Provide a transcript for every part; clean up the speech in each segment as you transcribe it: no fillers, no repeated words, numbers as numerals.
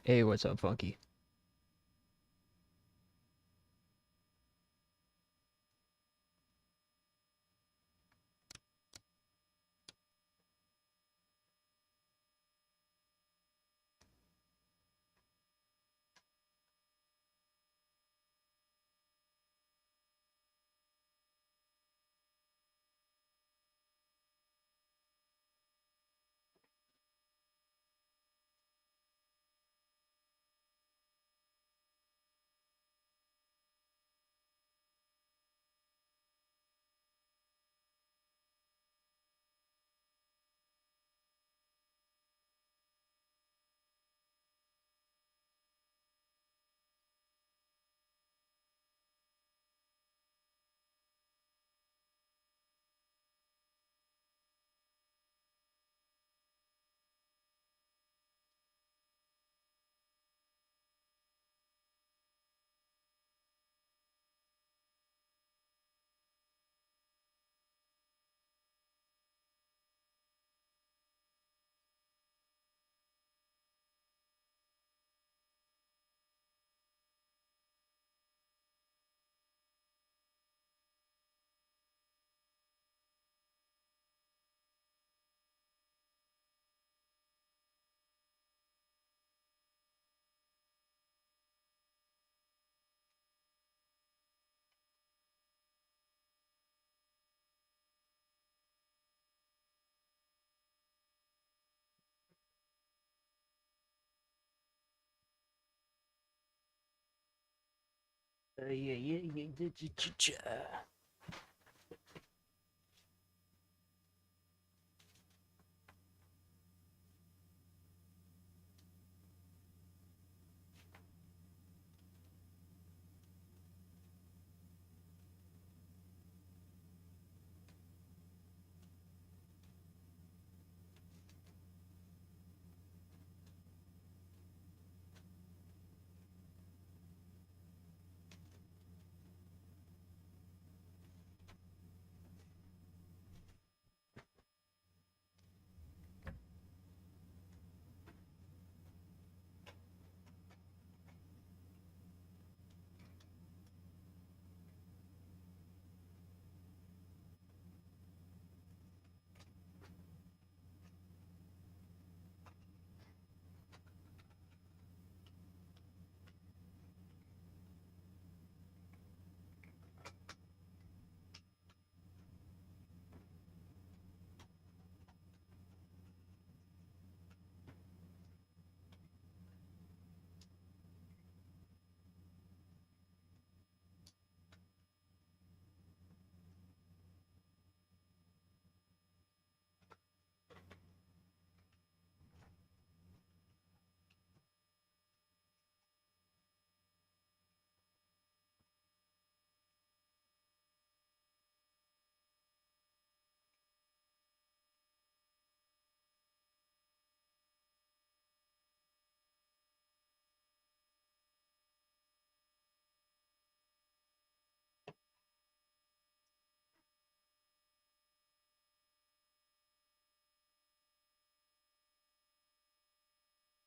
Hey, what's up, Funky? Yeah.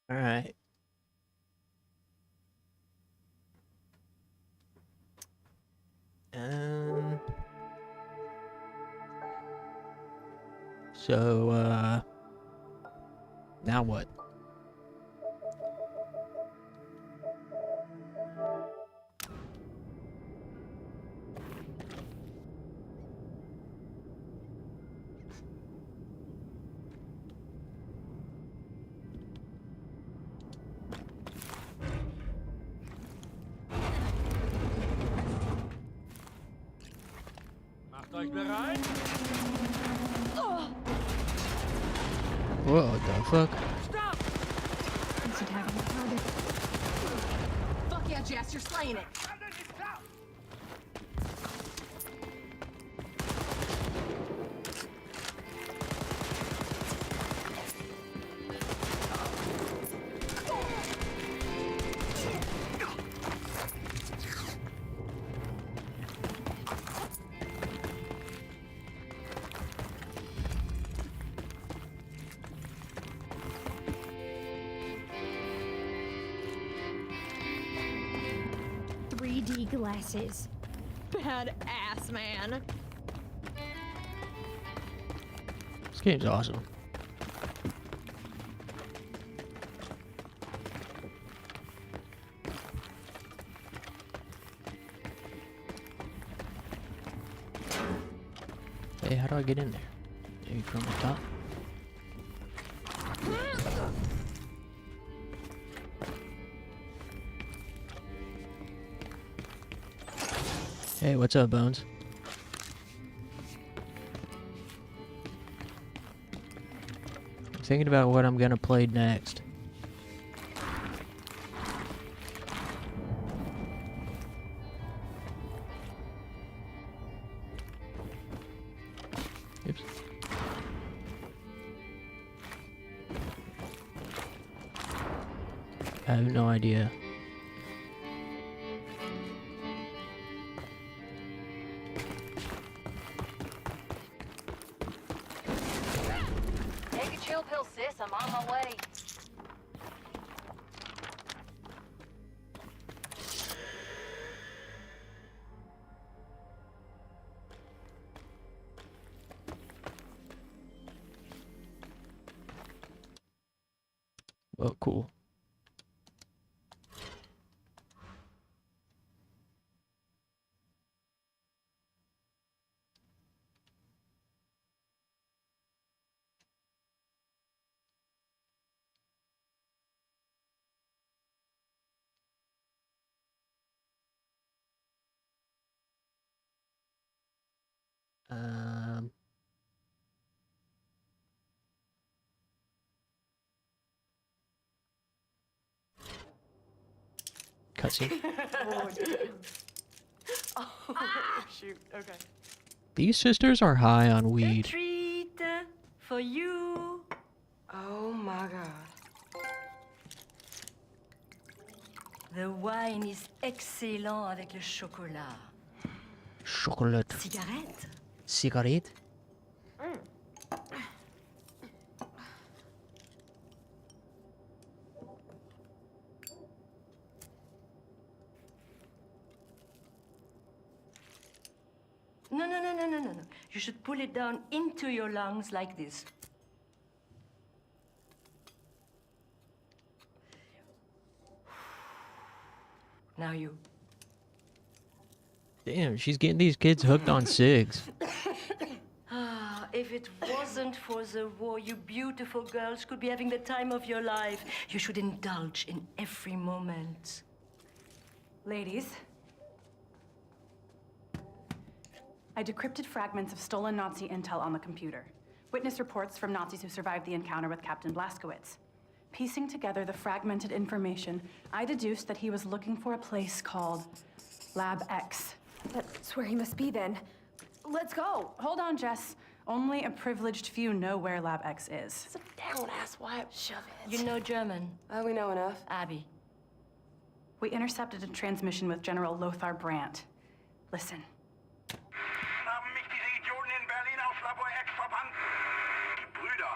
All right. Um. So, now what? Macht euch bereit? What the fuck? Stop! Is it having a target? Fuck yeah, Jess, you're slaying it. sunglasses. Badass, man. This game's awesome. Hey, how do I get in there? Maybe from the top? Hey, what's up, Bones? I'm thinking about what I'm gonna play next. Oops. I have no idea. Take a chill pill, sis. I'm on my way. Oh, cool. Um. Cutscene. Oh, shoot. Okay. These sisters are high on weed. Treat for you. Oh my god. The wine is excellent avec le chocolat. Chocolate. Cigarette? Cigarette? No, no, no, no, no, no, no. You should pull it down into your lungs like this. Now you. Damn, she's getting these kids hooked on cigs. Ah, if it wasn't for the war, you beautiful girls could be having the time of your life. You should indulge in every moment. Ladies, I decrypted fragments of stolen Nazi intel on the computer. Witness reports from Nazis who survived the encounter with Captain Blazkowicz. Piecing together the fragmented information, I deduced that he was looking for a place called Lab X. That's where he must be then. Let's go. Hold on, Jess. Only a privileged few know where Lab X is. Sit down, asswipe. Shove it. You know German. Oh, we know enough. Abby. We intercepted a transmission with General Lothar Brandt. Listen. Haben mich diese Idioten in Berlin aus Labor X verbannt? Brüder,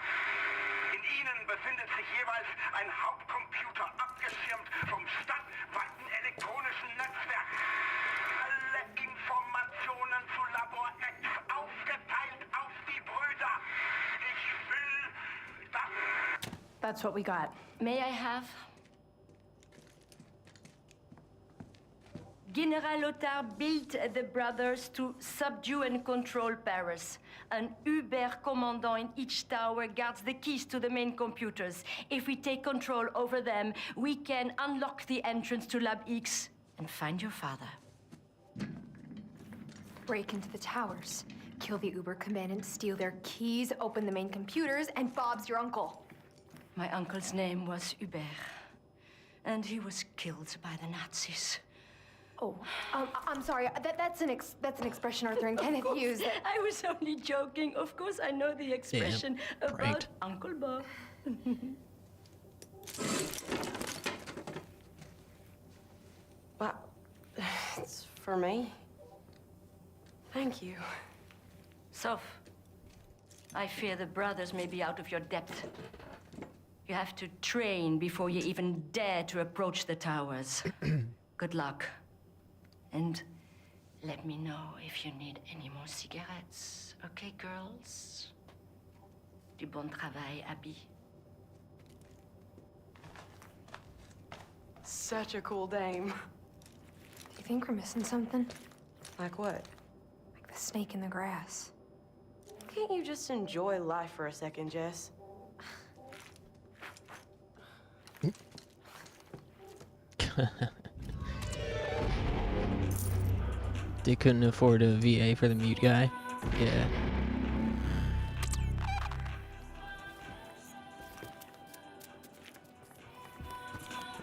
in ihnen befindet sich jeweils ein Hauptcomputer, abgeschirmt vom stadtweiten elektronischen Netzwerk. Alle Informationen zu Labor X aufgeteilt auf die Brüder. Ich will das. That's what we got. May I have? General Lothar built the brothers to subdue and control Paris. An Uber commandant in each tower guards the keys to the main computers. If we take control over them, we can unlock the entrance to Lab X and find your father. Break into the towers, kill the Uber commandant, steal their keys, open the main computers, and Bob's your uncle. My uncle's name was Hubert, and he was killed by the Nazis. Oh, I'm sorry. That's an expression Arthur and Kenneth use. I was only joking. Of course, I know the expression about pranked. Uncle Bob. Well, it's for me. Thank you. Soph, I fear the brothers may be out of your depth. You have to train before you even dare to approach the towers. Good luck. And let me know if you need any more cigarettes. Okay, girls? Du bon travail, Abby. Such a cool dame. Do you think we're missing something? Like what? Like the snake in the grass. Can't you just enjoy life for a second, Jess? They couldn't afford a VA for the mute guy. Yeah.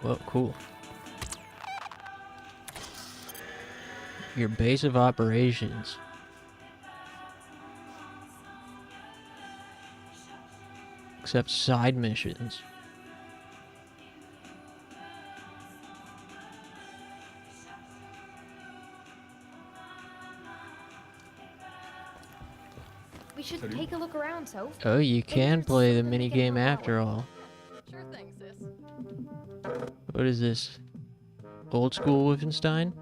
Well, cool. Your base of operations. Except side missions. We should take a look around, Soph. Oh, you can there's play the something we can minigame help out after with. all. Sure thing, sis. What is this? Old school Wolfenstein?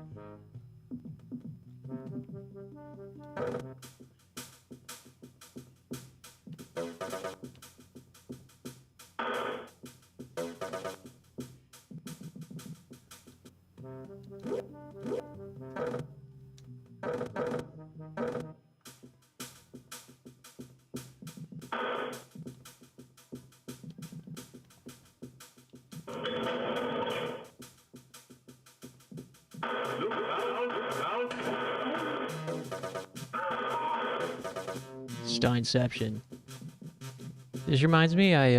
Steinception. This reminds me, I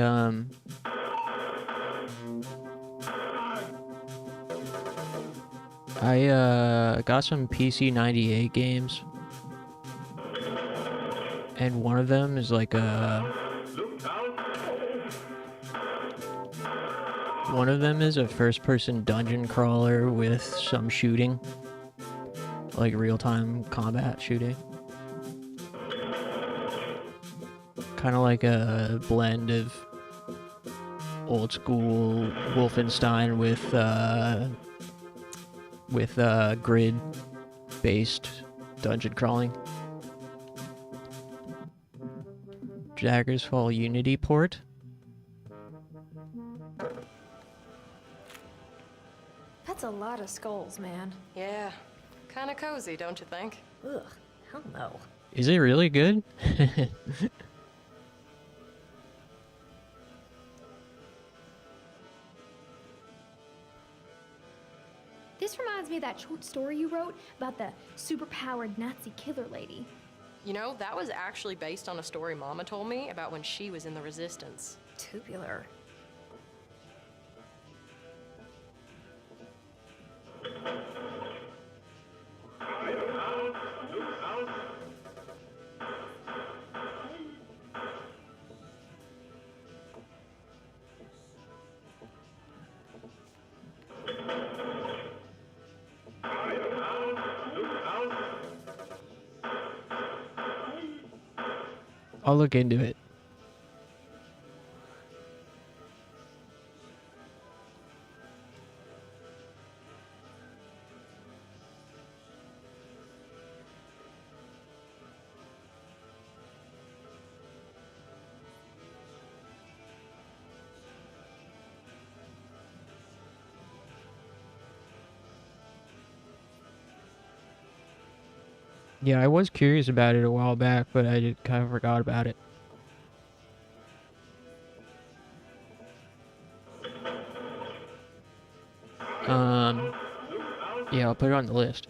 got some PC 98 games, and one of them is like a first-person dungeon crawler with some shooting, like real-time combat shooting. Kind of like a blend of old school Wolfenstein with grid-based dungeon crawling. Dagger's Fall Unity port. That's a lot of skulls, man. Yeah. Kinda cozy, don't you think? Ugh, hell no. Is it really good? This reminds me of that short story you wrote about the superpowered Nazi killer lady. You know, that was actually based on a story Mama told me about when she was in the Resistance. Tubular. I'll look into it. Yeah, I was curious about it a while back, but I just kind of forgot about it. Yeah, I'll put it on the list.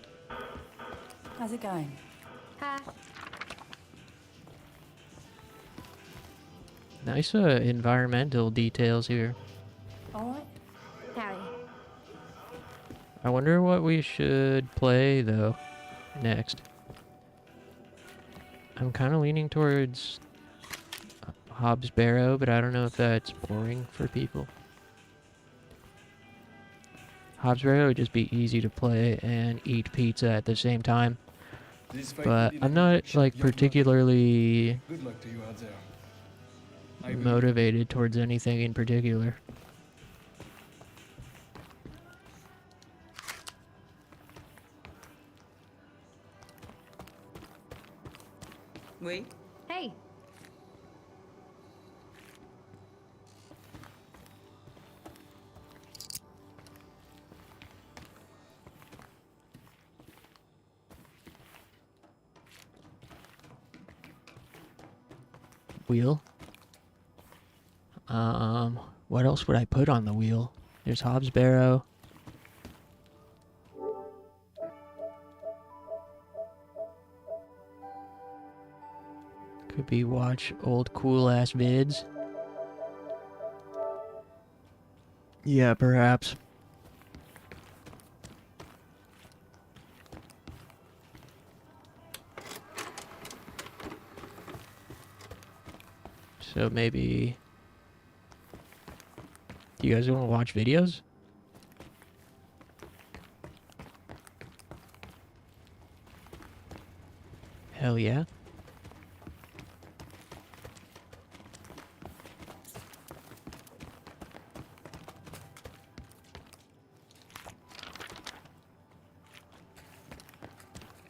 How's it going? Hi. Nice environmental details here. All right. Howdy. I wonder what we should play, though, next. I'm kind of leaning towards Hobbs Barrow, but I don't know if that's boring for people. Hobbs Barrow would just be easy to play and eat pizza at the same time. But I'm not, like, particularly Good luck to you out there. I believe- motivated towards anything in particular. Oui. Hey. Wheel. What else would I put on the wheel? There's Hobbs Barrow. Could be watch old cool ass vids. Yeah, perhaps. So maybe... Do you guys want to watch videos? Hell yeah.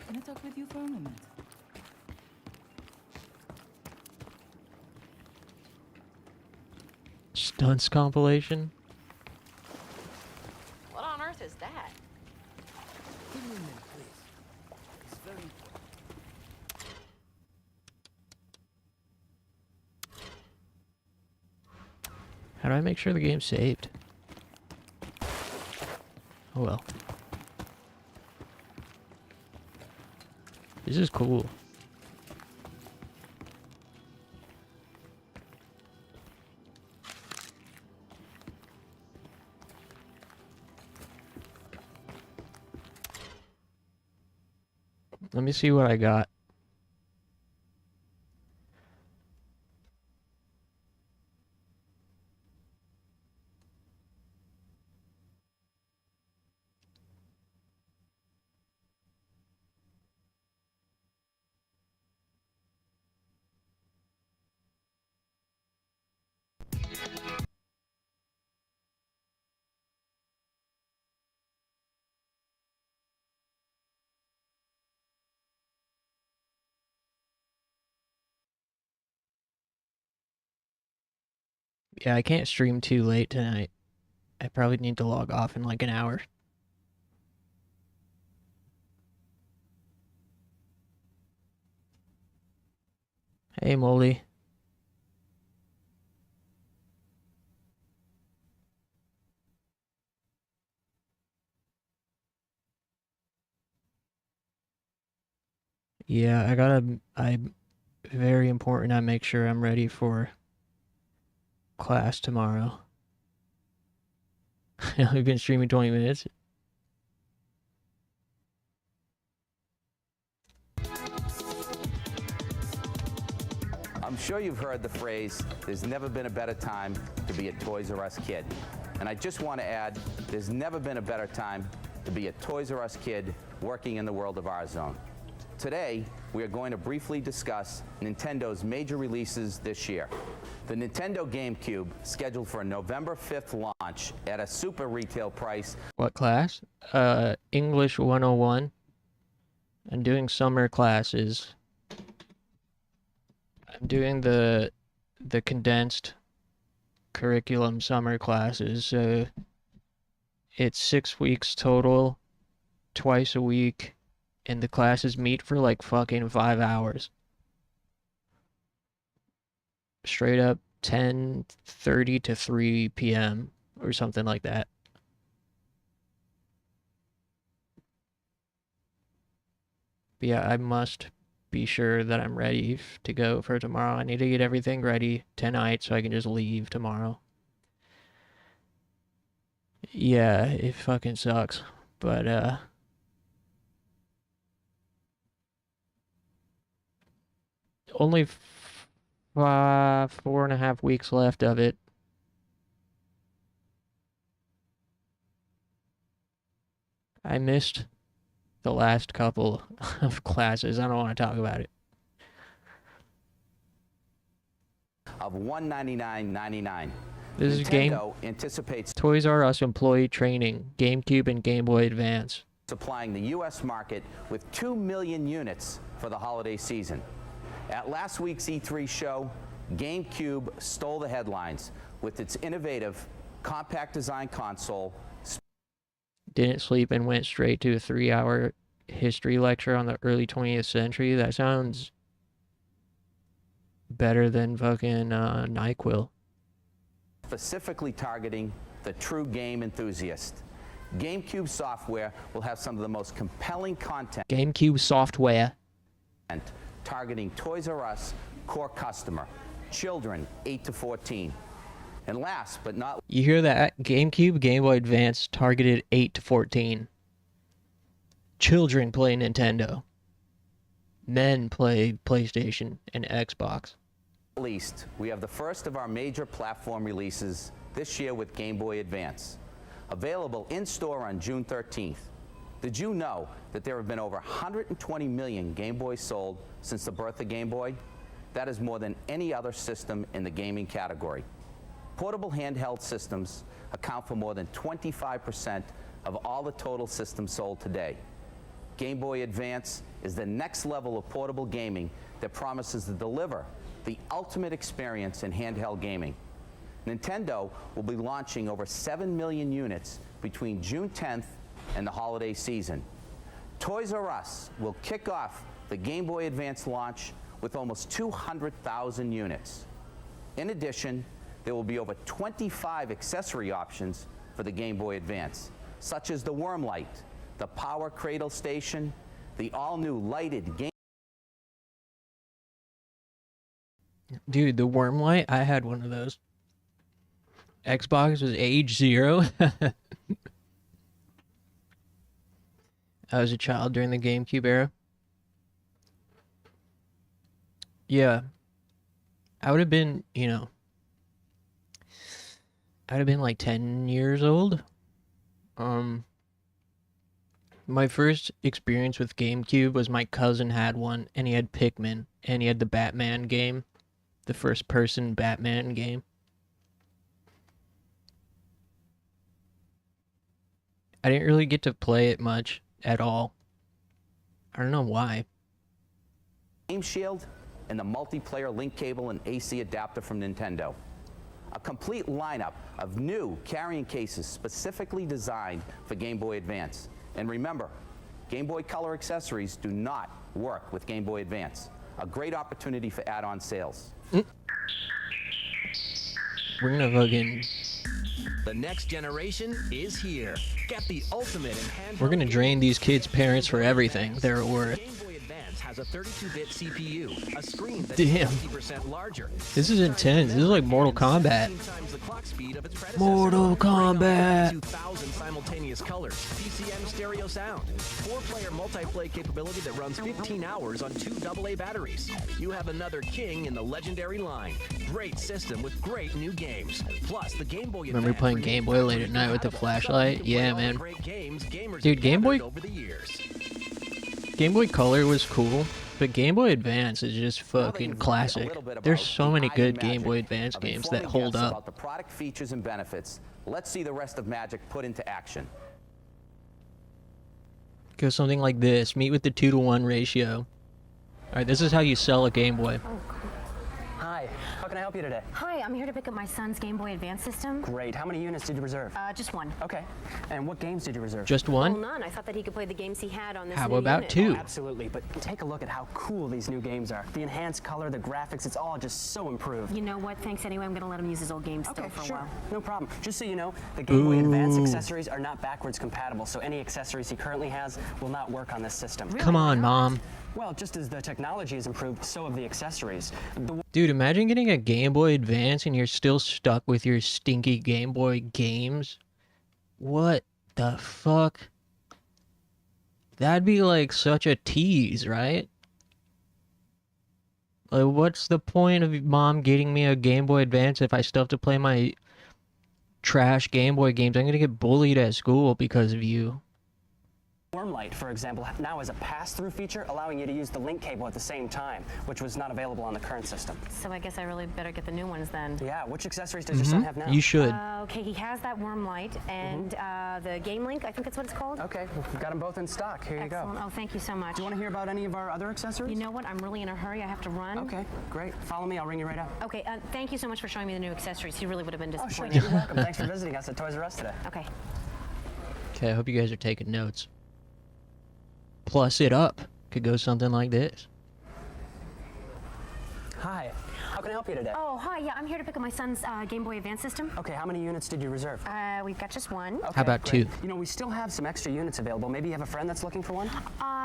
Can I talk with you for a moment? Stunts compilation? What on earth is that? Give me a minute, please. It's very important. How do I make sure the game's saved? Oh well. This is cool. Let me see what I got. Yeah, I can't stream too late tonight. I probably need to log off in like an hour. Hey, Moldy. Yeah, I'm very important I make sure I'm ready for class tomorrow. We've been streaming 20 minutes. I'm sure you've heard the phrase, there's never been a better time to be a Toys R Us kid. And I just want to add, there's never been a better time to be a Toys R Us kid working in the world of R-Zone. Today, we are going to briefly discuss Nintendo's major releases this year. The Nintendo GameCube, scheduled for a November 5th launch at a super retail price. What class? English 101. I'm doing summer classes. I'm doing the condensed curriculum summer classes. So it's 6 weeks total, twice a week, and the classes meet for like fucking 5 hours. Straight up 10:30 to 3 p.m. or something like that. But yeah, I must be sure that I'm ready to go for tomorrow. I need to get everything ready tonight so I can just leave tomorrow. Yeah, it fucking sucks. But, only 4.5 weeks left of it. I missed the last couple of classes. I don't want to talk about it. Of $199.99. This is Nintendo anticipates Toys R Us employee training, GameCube and Game Boy Advance. supplying the U.S. market with 2 million units for the holiday season. At last week's E3 show, GameCube stole the headlines with its innovative, compact design console. Didn't sleep and went straight to a 3-hour history lecture on the early 20th century. That sounds better than fucking NyQuil. Specifically targeting the true game enthusiast. GameCube software will have some of the most compelling content. GameCube software. Targeting Toys R Us core customer, children 8 to 14. And last but not You hear that? GameCube, Game Boy Advance targeted 8 to 14. Children play Nintendo. Men play PlayStation and Xbox. least, we have the first of our major platform releases this year with Game Boy Advance. Available in-store on June 13th. Did you know that there have been over 120 million Game Boys sold since the birth of Game Boy? That is more than any other system in the gaming category. Portable handheld systems account for more than 25% of all the total systems sold today. Game Boy Advance is the next level of portable gaming that promises to deliver the ultimate experience in handheld gaming. Nintendo will be launching over 7 million units between June 10th and the holiday season. Toys R Us will kick off the Game Boy Advance launch with almost 200,000 units. In addition, there will be over 25 accessory options for the Game Boy Advance, such as the Worm Light, the Power Cradle Station, the all-new lighted game. Dude, the Worm Light, I had one of those. Xbox was age 0. I was a child during the GameCube era. Yeah. I would have been, you know, I would have been like 10 years old. My first experience with GameCube was my cousin had one, and he had Pikmin, and he had the Batman game, the first-person Batman game. I didn't really get to play it much at all. I don't know why. Game Shield and the multiplayer link cable and AC adapter from Nintendo. A complete lineup of new carrying cases specifically designed for Game Boy Advance. And remember, Game Boy Color accessories do not work with Game Boy Advance. A great opportunity for add-on sales. We're gonna fucking... The next generation is here. Get the ultimate in handheld. We're gonna drain these kids' parents for everything they're worth. Game Boy Advance has a 32-bit CPU, a screen that's Damn. 50% larger. This is intense. This is like Mortal Kombat. 16 times the clock speed of its predecessor. Mortal Kombat. 2,000 simultaneous colors, PCM stereo sound, 4-player multiplayer capability that runs 15 hours on 2 AA batteries. You have another king in the legendary line. Great system with great new games. Plus, the Game Boy Remember Advance playing Game Boy late at night with the flashlight? Yeah, man. great games gamers Dude, have Game Boy... gathered over the years. Game Boy Color was cool, but Game Boy Advance is just fucking classic. There's so many good Game Boy Advance games that hold up. About the product features and benefits, let's see the rest of Magic put into action. Go something like this. Meet with the 2-to-1 ratio. Alright, this is how you sell a Game Boy. Hi, how can I help you today? Hi, I'm here to pick up my son's Game Boy Advance system. Great. How many units did you reserve? Just one. Okay. And what games did you reserve? Just Well, one? none. I thought that he could play the games he had on this How new about unit. 2? Oh, absolutely, but take a look at how cool these new games are. The enhanced color, the graphics, it's all just so improved. You know what? Thanks anyway. I'm going to let him use his old games still Okay, for a sure. while. No problem. Just so you know, the Game Boy Advance Ooh. accessories are not backwards compatible, so any accessories he currently has will not work on this system. Come on, Mom. Well, just as the technology has improved, so have the accessories. Dude, imagine getting a Game Boy Advance and you're still stuck with your stinky Game Boy games. What the fuck? That'd be like such a tease, right? Like, what's the point of Mom getting me a Game Boy Advance if I still have to play my trash Game Boy games? I'm gonna get bullied at school because of you. Wormlight, for example, now has a pass-through feature allowing you to use the link cable at the same time, which was not available on the current system. So I guess I really better get the new ones then. Yeah, which accessories does your son have now? You should. Okay, he has that Wormlight and the Game Link, I think that's what it's called. Okay, we've got them both in stock. Here you Excellent. go. Oh, thank you so much. Do you want to hear about any of our other accessories? You know what? I'm really in a hurry. I have to run. Okay, great. Follow me. I'll ring you right out. Okay, thank you so much for showing me the new accessories. He really would have been Oh, sure. disappointed. You're welcome. Thanks for visiting us at Toys R Us today. Okay. Okay, I hope you guys are taking notes. Plus it up. Could go something like this. Hi. How can I help you today? Oh, hi. Yeah, I'm here to pick up my son's Game Boy Advance system. Okay, how many units did you reserve? We've got just one. Okay, How about great. two? You know, we still have some extra units available. Maybe you have a friend that's looking for one?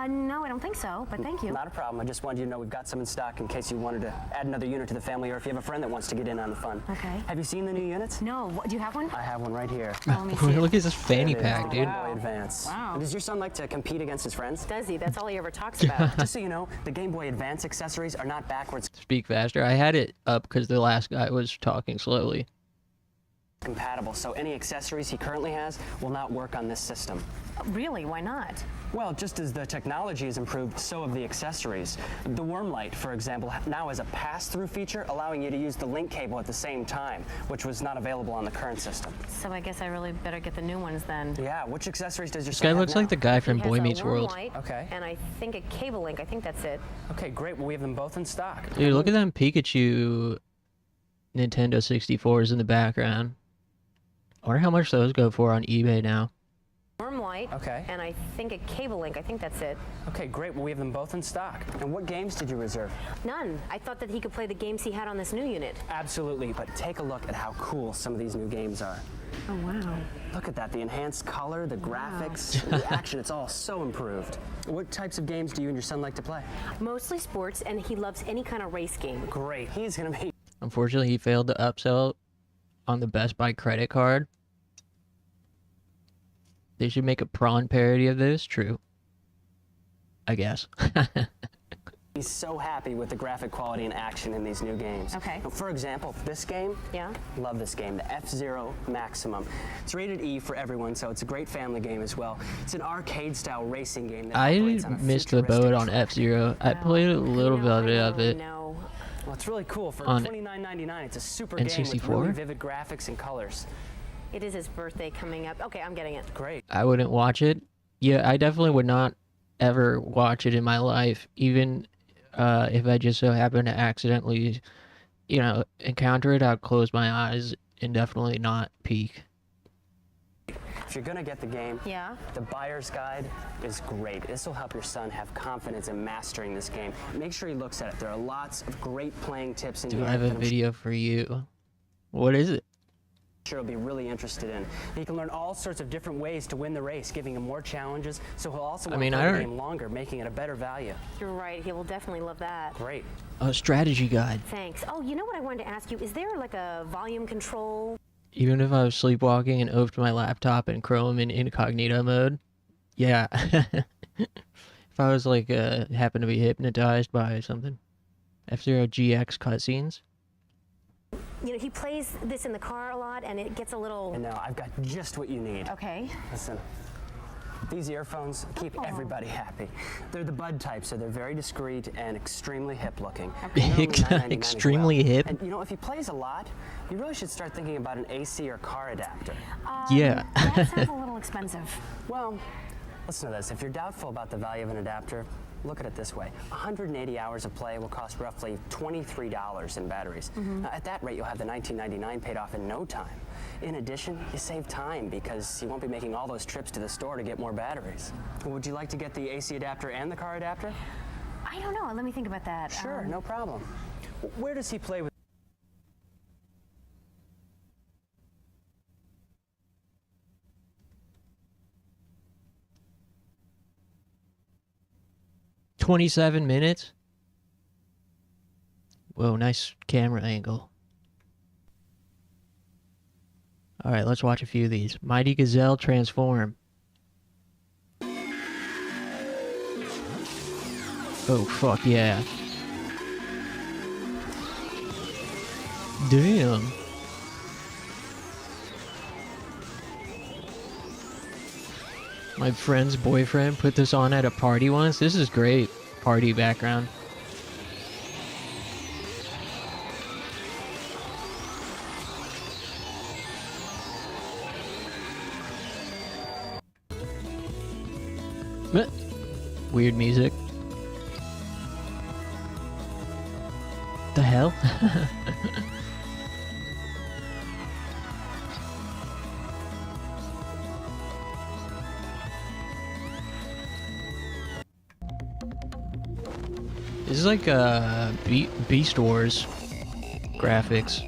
No, I don't think so, but thank you. Not a problem. I just wanted you to know we've got some in stock in case you wanted to add another unit to the family or if you have a friend that wants to get in on the fun. Okay. Have you seen the new units? No, do you have one? I have one right here. Oh, let me see. Look at this fanny There it is, pack, the dude. Game Boy Advance. Wow. And does your son like to compete against his friends? Does he? That's all he ever talks about. Just so you know, the Game Boy Advance accessories are not backwards Speak faster. I had it up because the last guy was talking slowly. compatible, so any accessories he currently has will not work on this system. Really? Why not? Well, just as the technology has improved, so have the accessories. The Wormlight, for example, now has a pass-through feature allowing you to use the link cable at the same time, which was not available on the current system. So I guess I really better get the new ones then. Yeah, which accessories does your This son guy have looks now? like the guy from He has Boy a Meets World. Wormlight Okay. And I think a cable link. I think that's it. Okay, great. Well, we have them both in stock. Dude, look at them Pikachu Nintendo 64s in the background. I wonder how much those go for on eBay now. Wormlight. Okay. And I think a cable link. I think that's it. Okay, great. Well, we have them both in stock. And what games did you reserve? None. I thought that he could play the games he had on this new unit. Absolutely, but take a look at how cool some of these new games are. Oh, wow. Look at that, the enhanced color, the graphics, the action, it's all so improved. What types of games do you and your son like to play? Mostly sports, and he loves any kind of race game. Great, he's gonna be... Unfortunately, he failed to upsell on the Best Buy credit card. They should make a prawn parody of this. True. I guess. He's so happy with the graphic quality and action in these new games. Okay. For example, this game, Yeah? love this game, the F-Zero Maximum. It's rated E for everyone, so it's a great family game as well. It's an arcade-style racing game that I operates on a missed the boat futuristic on track. F-Zero. I played a little bit of it. No. Well, it's really cool. For On $29.99, it's a super game with N64? really vivid graphics and colors. It is his birthday coming up. Okay, I'm getting it. Great. I wouldn't watch it. Yeah, I definitely would not ever watch it in my life, even if I just so happen to accidentally, encounter it. I'd close my eyes and definitely not peek. If you're gonna get the game, Yeah? the buyer's guide is great. This will help your son have confidence in mastering this game. Make sure he looks at it. There are lots of great playing tips in Do here I have a that I'm video for you? What is it? sure he'll be really interested in. He can learn all sorts of different ways to win the race, giving him more challenges, so he'll also want to play the game longer, making it a better value. You're right. He will definitely love that. Great. A strategy guide. Thanks. Oh, you know what I wanted to ask you? Is there like a volume control? Even if I was sleepwalking and opened my laptop and Chrome in incognito mode, yeah. If I was like happened to be hypnotized by something. F-Zero GX cutscenes. He plays this in the car a lot, and it gets a little... And now I've got just what you need. Okay. Listen, these earphones keep everybody happy. They're the bud type, so they're very discreet and extremely hip looking. Extremely hip? And if he plays a lot, you really should start thinking about an AC or car adapter. Yeah. That sounds a little expensive. Well, listen to this. If you're doubtful about the value of an adapter, look at it this way. 180 hours of play will cost roughly $23 in batteries. Now, at that rate, you'll have the $19.99 paid off in no time. In addition, you save time because you won't be making all those trips to the store to get more batteries. Would you like to get the AC adapter and the car adapter? I don't know. Let me think about that. Sure, no problem. Where does he play with? $27 minutes? Whoa, nice camera angle. Alright, let's watch a few of these. Mighty Gazelle Transform. Oh, fuck yeah. Damn. My friend's boyfriend put this on at a party once. This is great. Party background. Meh. Weird music. The hell? This is like Beast Wars graphics.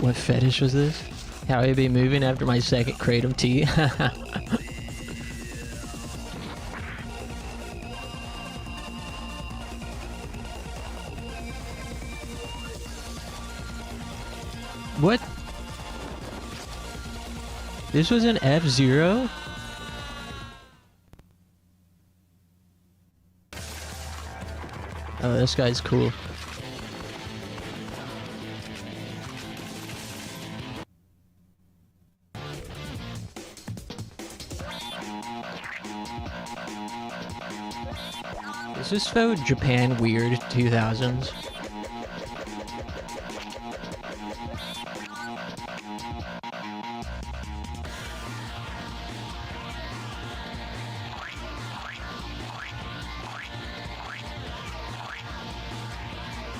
What fetish was this? How I be moving after my second Kratom tea? What? This was an F-Zero? Oh, this guy's cool. Is this so Japan weird 2000s?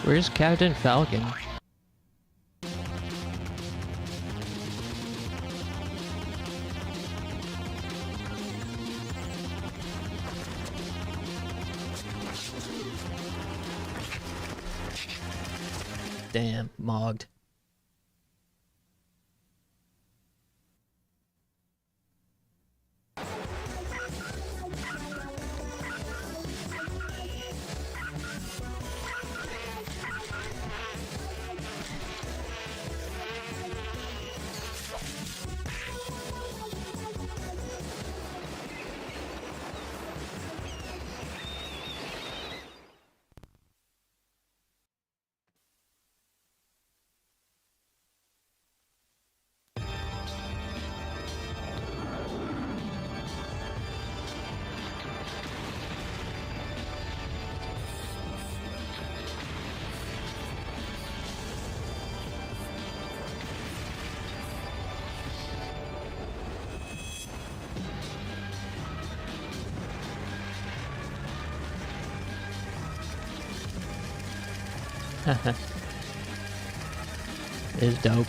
Where's Captain Falcon? Damn, mogged. Is dope.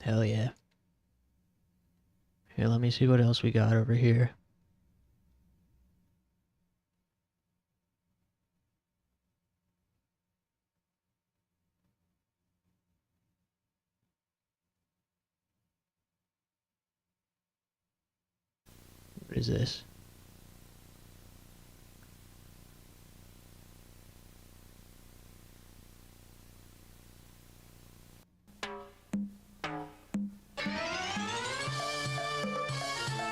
Hell yeah. Here, let me see what else we got over here. What is this?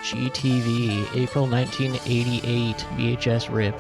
GTV, April 1988, VHS rip.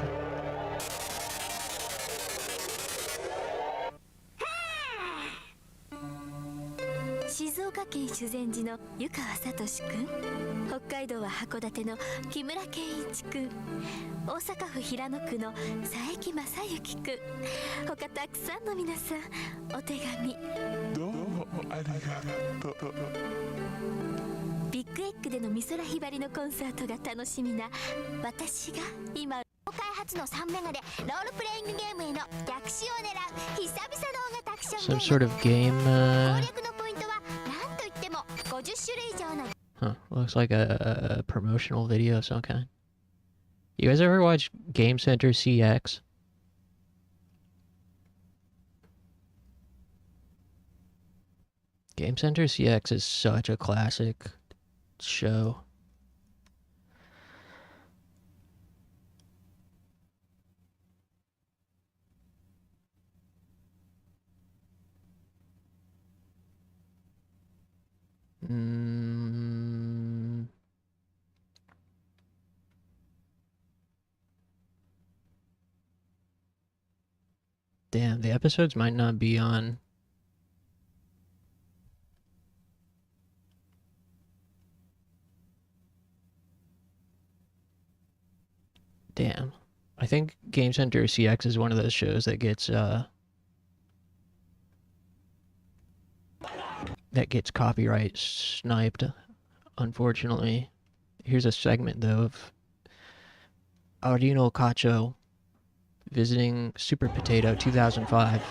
Some sort of game, Huh, looks like a promotional video of some kind. You guys ever watch Game Center CX? Game Center CX is such a classic show. Damn, the episodes might not be on. Damn. I think Game Center CX is one of those shows that gets copyright sniped, unfortunately. Here's a segment though of Aurino Cacho visiting Super Potato 2005.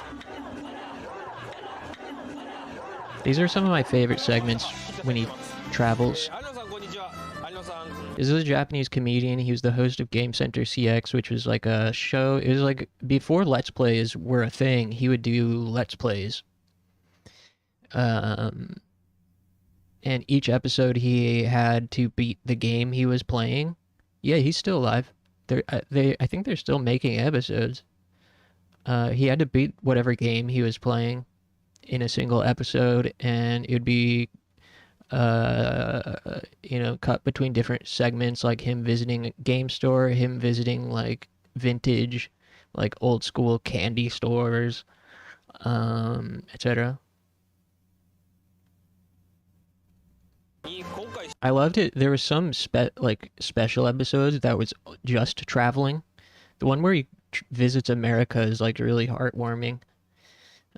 These are some of my favorite segments when he travels. This is a Japanese comedian. He was the host of Game Center CX, which was like a show. It was like before Let's Plays were a thing. He would do Let's Plays. And each episode he had to beat the game he was playing. Yeah, he's still alive. I think they're still making episodes. He had to beat whatever game he was playing in a single episode, and it would be cut between different segments, like him visiting a game store, him visiting like vintage, like old school candy stores, etc. I loved it. There was some special episodes that was just traveling. The one where he visits America is like really heartwarming.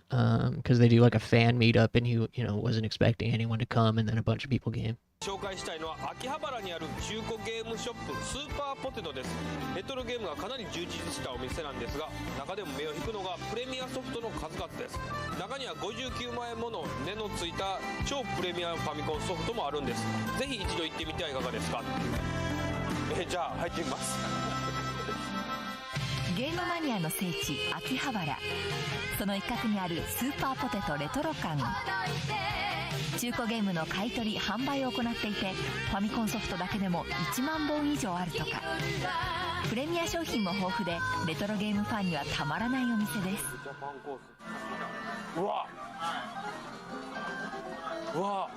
Because they do like a fan meetup, and he wasn't expecting anyone to come, and then a bunch of people came. 紹介したいのは秋葉原にある中古ゲームショップスーパーポテトです。レトロゲームがかなり充実したお店なんですが、中でも目を引くのがプレミアソフトの数々です。中には59万円もの値のついた超プレミアファミコンソフトもあるんです。ぜひ一度行ってみてはいかがですか。じゃあ入ってみます。ゲームマニアの聖地秋葉原、その一角にあるスーパーポテトレトロ館。中古ゲームの買い取り販売を行っていて、ファミコンソフトだけでも1万本以上あるとか。プレミア商品も豊富で、レトロゲームファンにはたまらないお店です。うわうわ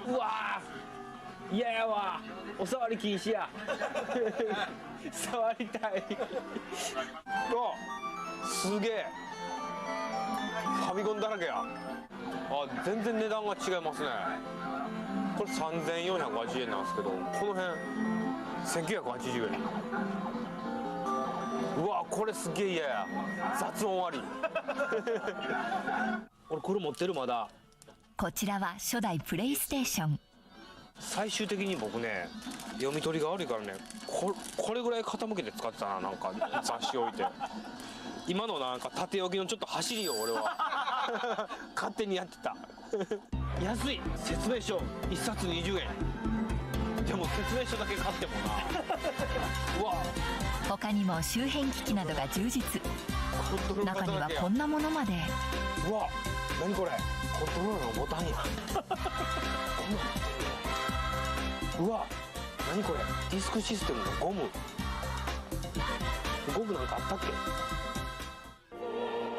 うわ嫌やわ、お触り禁止や触りたいあ、すげえファミコンだらけや。あ、全然値段が違いますね。これ3480円なんですけど、この辺1980円。うわ、これすげえ嫌や、雑音あり俺これ持ってるまだ。こちらは初代プレイステーション。最終的に僕ね、読み取りが悪いからね、これぐらい傾けて使ってたな。なんか雑誌置いて今のなんか縦置きのちょっと走りを俺は勝手にやってた安い。説明書1冊20円でも説明書だけ買ってもなうわ、他にも周辺機器などが充実。中にはこんなものまで。うわ、何これ、コントローラーのボタンやうわ、何これ、ディスクシステムのゴムなんかあったっけ。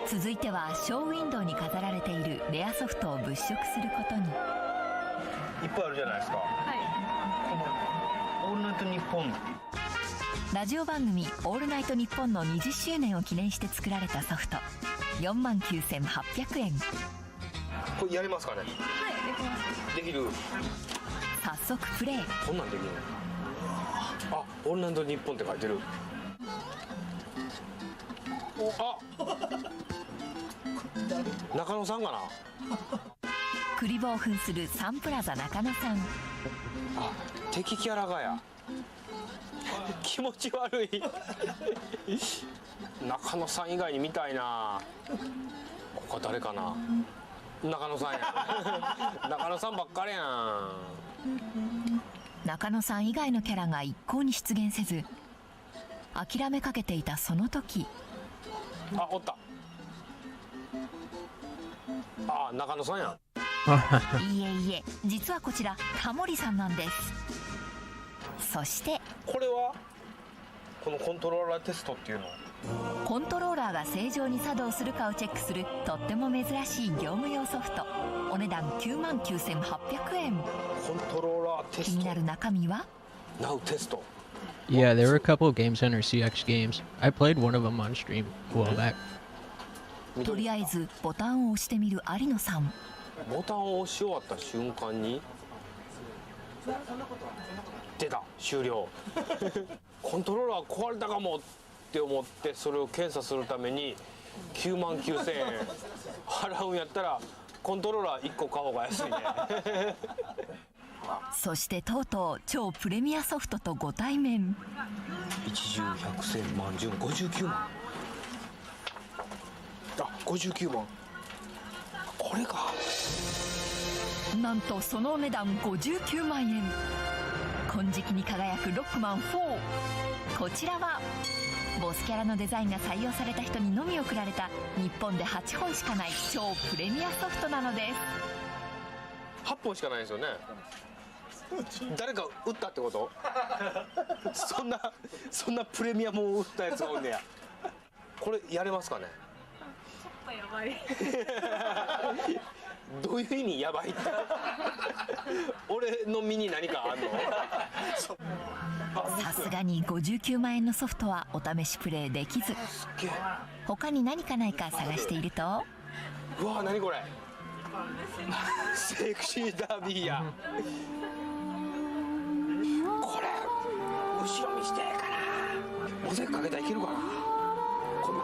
続いてはショーウィンドウに飾られているレアソフトを物色することに。いっぱいあるじゃないですか。このオールナイトニッポンラジオ番組「オールナイトニッポン」の20周年を記念して作られたソフト。49,800円。これやりますかね。はい、できます。できる。早速プレイ。こんなんできるの。あ、オールナイトニッポンって書いてる。あ、中野さんかな。クリボー扮するサンプラザ中野さん。あ、敵キャラがや気持ち悪い中野さん以外に見たいな。他誰かな。中野さんや中野さんばっかりやん。中野さん以外のキャラが一向に出現せず、諦めかけていたその時。あ、おった。あ、中野さんやいいえいえ、実はこちらタモリさんなんです。そしてこれはこのコントローラーテストっていうの。コントローラーが正常に作動するかをチェックするとっても珍しい業務用ソフト。お値段99,800円。コントローラーテスト。気になる中身は。ナウテスト。Yeah, there were a couple of Game Center CX games. I played one of them on stream a while back. とりあえずボタンを押してみる有野さん。ボタンを押し終わった瞬間に出た終了コントローラー壊れたかもって思ってそれを検査するために99,000円払うんやったらコントローラー1個買おうが安いねそしてとうとう超プレミアソフトとご対面。一重百千万十59万。あ、59万。これか。なんとそのお値段59万円。金色に輝くロックマン4。こちらはボスキャラのデザインが採用された人にのみ贈られた日本で8本しかない超プレミアソフトなのです。8本しかないんですよね。誰か打ったってこと？そんなプレミアムを打ったやつがおんねや。これやれますかね？ちょっとやばい。どういう意味やばいって？俺の身に何かあんの？さすがに59万円のソフトはお試しプレイできず、他に何かないか探していると、うわ、何これ？セクシーダービーや。これ後ろ見してからモザイクかけたらいけるかな。こん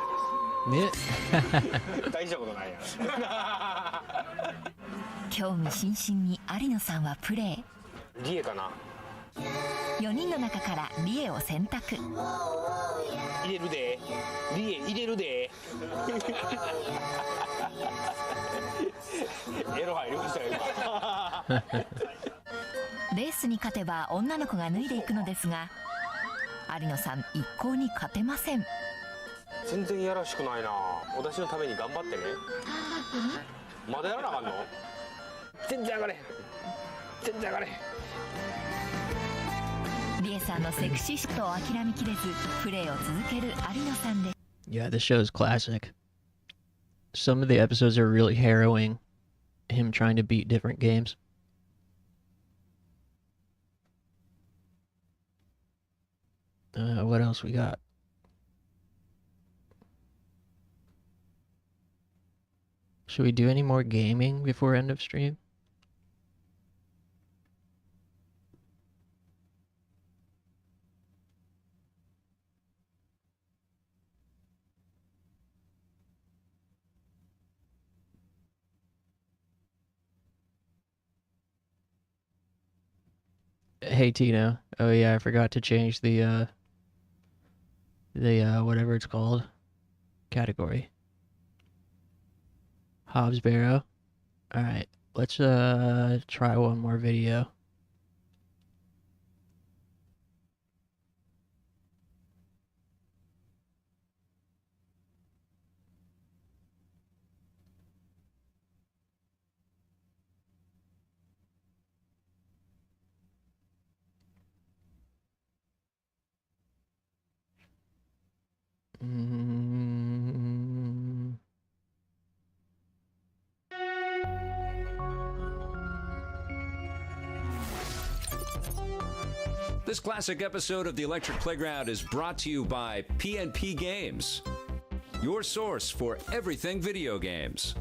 なんね大したことないや興味津々に有野さんはプレイ。リエかな。4人の中からリエを選択。入れるで、リエ入れるでエロ入りましたよ今レースに勝てば女の子が脱いでいくのですが、有野さん一向に勝てません。全然やらしくないな。私のために頑張ってね。まだやらなあかんの？全然上がれ、全然上がれ。リエさんのセクシーシットを諦めきれずプレイを続ける有野さんです。 Yeah, this show is classic. Some of the episodes are really harrowing. Him trying to beat different games. What else we got? Should we do any more gaming before end of stream? Hey Tino. Oh yeah, I forgot to change the whatever it's called category. Hobbs Barrow. Alright, let's try one more video. This classic episode of The Electric Playground is brought to you by PNP Games, your source for everything video games.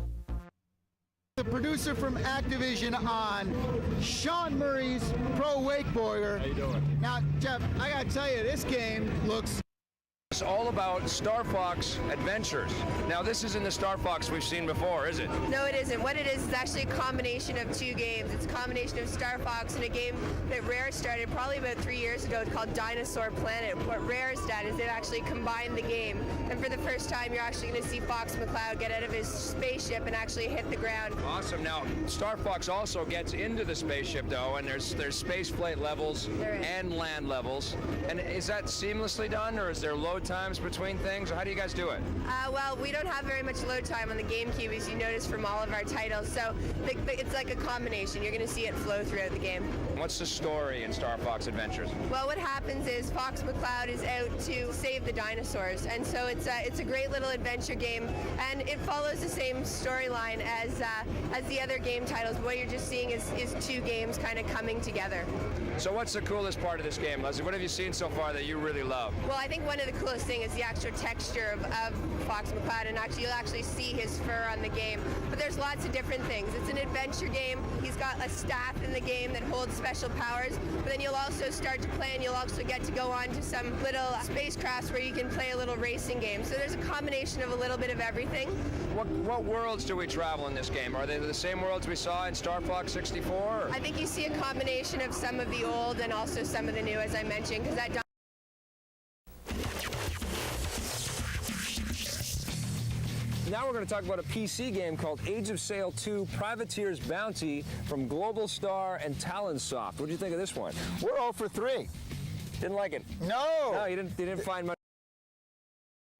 The producer from Activision on Sean Murray's Pro Wakeboarder. How you doing? Now, Jeff, I gotta tell you, this game looks... It's all about Star Fox Adventures. Now, this isn't the Star Fox we've seen before, is it? No, it isn't. What it is actually a combination of two games. It's a combination of Star Fox and a game that Rare started probably about 3 years ago called Dinosaur Planet. What Rare's done is they've actually combined the game. And for the first time, you're actually going to see Fox McCloud get out of his spaceship and actually hit the ground. Awesome. Now, Star Fox also gets into the spaceship, though, and there's space flight levels and land levels. And is that seamlessly done, or is there load times between things, or how do you guys do it? Well, we don't have very much load time on the GameCube, as you notice from all of our titles, so it's like a combination. You're going to see it flow throughout the game. What's the story in Star Fox Adventures? Well, what happens is Fox McCloud is out to save the dinosaurs, and so it's a great little adventure game, and it follows the same storyline as the other game titles. What you're just seeing is two games kind of coming together. So what's the coolest part of this game, Leslie? What have you seen so far that you really love? Well, I think one of the coolest things is the extra texture of Fox McCloud, and you'll actually see his fur on the game. But there's lots of different things. It's an adventure game. He's got a staff in the game that holds special powers, but then you'll also start to play, and you'll also get to go on to some little spacecrafts where you can play a little racing game. So there's a combination of a little bit of everything. What worlds do we travel in this game? Are they the same worlds we saw in Star Fox 64? Or? I think you see a combination of some of the old and also some of the new, as I mentioned, because that. Now we're going to talk about a PC game called Age of Sail 2 Privateer's Bounty from Global Star and Talonsoft. What do you think of this one? We're all for 3. Didn't like it? No! No, you didn't find much.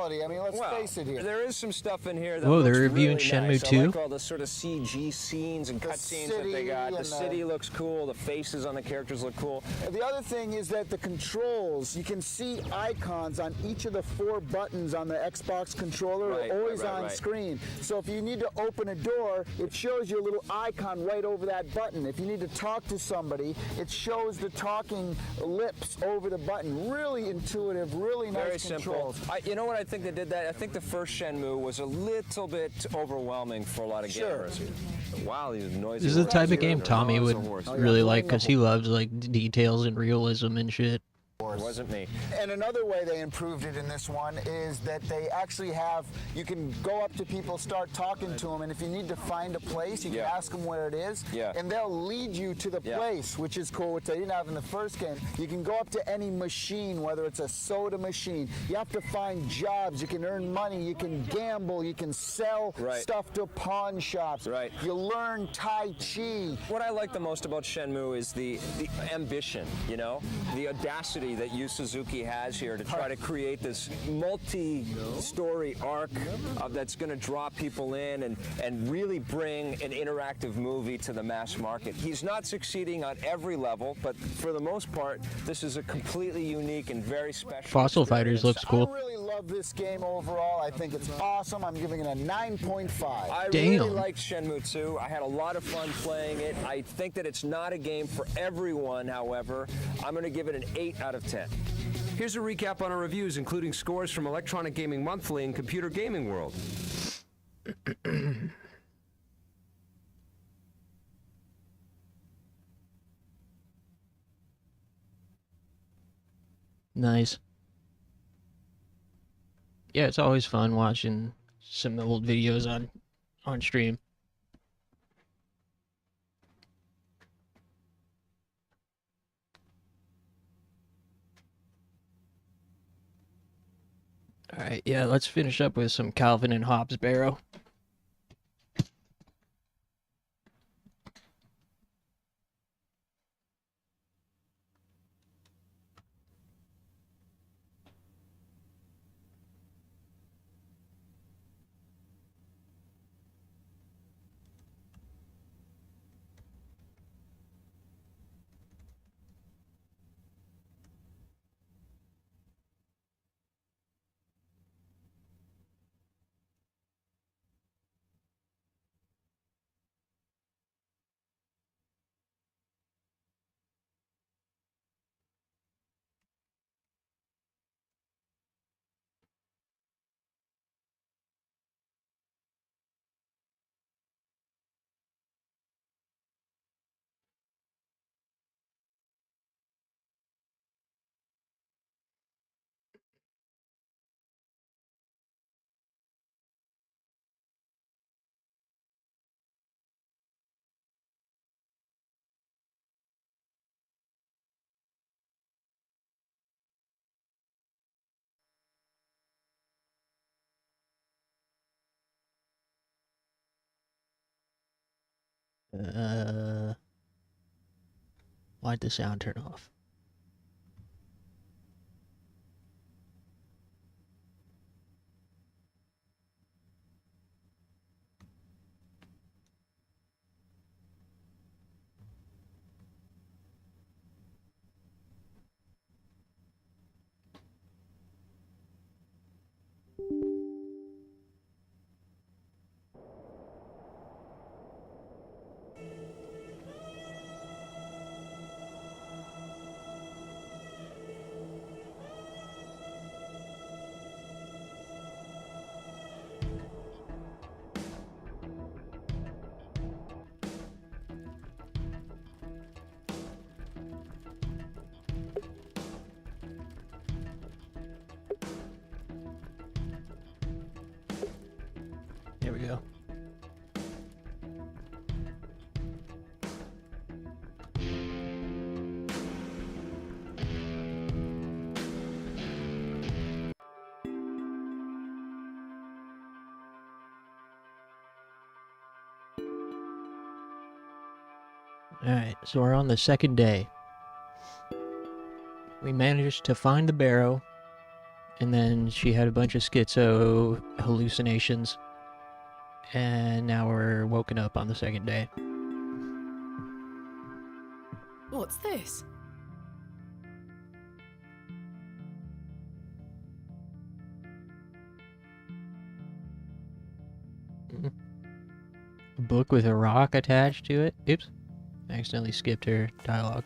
I mean, let's face it here. There is some stuff in here that Whoa, looks they're reviewing really Shenmue nice. 2? I like all the sort of CG scenes and cutscenes that they got. The city looks cool. The faces on the characters look cool. The other thing is that the controls, you can see icons on each of the 4 buttons on the Xbox controller are always on screen. So if you need to open a door, it shows you a little icon right over that button. If you need to talk to somebody, it shows the talking lips over the button. Really intuitive, really nice Very controls. simple. You know what I think they did that? I think the first Shenmue was a little bit overwhelming for a lot of gamers. Wow, these noises. This is the type of game Tommy would really like because he loves like details and realism and shit. It wasn't me. And another way they improved it in this one is that they actually have, you can go up to people, start talking to them, and if you need to find a place, you can ask them where it is, and they'll lead you to the place, which is cool, which they didn't have in the first game. You can go up to any machine, whether it's a soda machine. You have to find jobs. You can earn money. You can gamble. You can sell stuff to pawn shops. You learn Tai Chi. What I like the most about Shenmue is the ambition, you know, the audacity that Yu Suzuki has here to try to create this multi-story arc that's going to draw people in and really bring an interactive movie to the mass market. He's not succeeding on every level, but for the most part, this is a completely unique and very special Fossil Fighters looks cool. I really love this game overall. I think it's awesome. I'm giving it a 9.5. I really liked Shenmue 2. I had a lot of fun playing it. I think that it's not a game for everyone, however. I'm going to give it an 8 out of 10. Here's a recap on our reviews, including scores from Electronic Gaming Monthly and Computer Gaming World. Nice. Yeah, it's always fun watching some old videos on stream. All right, yeah, let's finish up with some Calvin and Hobbes Barrow. Why'd the sound turn off? Alright, so we're on the second day. We managed to find the barrow, and then she had a bunch of schizo hallucinations, and now we're woken up on the second day. What's this? A book with a rock attached to it. Oops. I accidentally skipped her dialogue.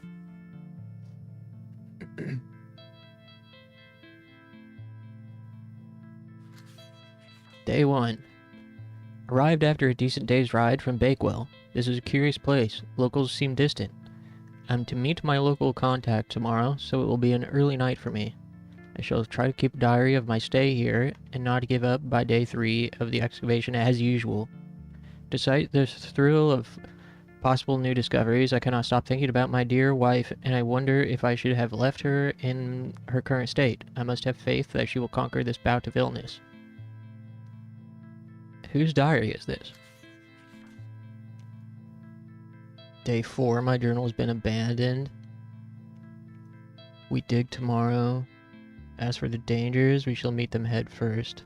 Day 1. Arrived after a decent day's ride from Bakewell. This is a curious place. Locals seem distant. I'm to meet my local contact tomorrow, so it will be an early night for me. I shall try to keep a diary of my stay here and not give up by day 3 of the excavation as usual. Despite the thrill of possible new discoveries, I cannot stop thinking about my dear wife, and I wonder if I should have left her in her current state. I must have faith that she will conquer this bout of illness. Whose diary is this? Day 4, my journal has been abandoned. We dig tomorrow. As for the dangers, we shall meet them head first.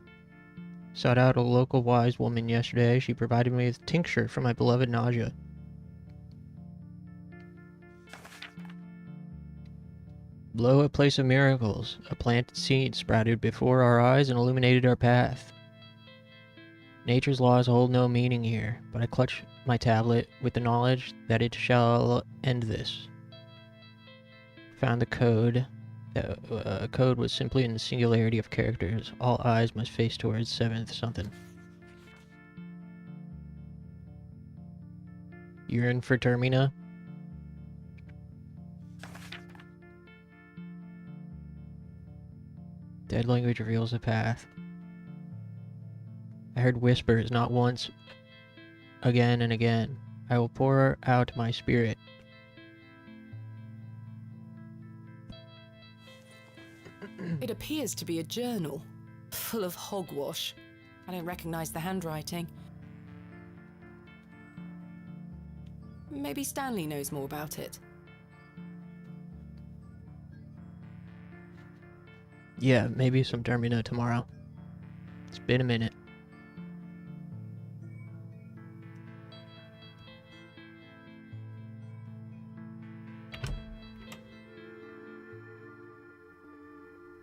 Sought out a local wise woman yesterday. She provided me with tincture for my beloved nausea. Below a place of miracles, a planted seed sprouted before our eyes and illuminated our path. Nature's laws hold no meaning here, but I clutch my tablet with the knowledge that it shall end this. Found the code. The code was simply in the singularity of characters. All eyes must face towards 7th something. Yearn for Termina. Dead language reveals the path. I heard whispers not once, again and again. I will pour out my spirit. It appears to be a journal, full of hogwash. I don't recognize the handwriting. Maybe Stanley knows more about it. Yeah, maybe some Termina tomorrow. It's been a minute.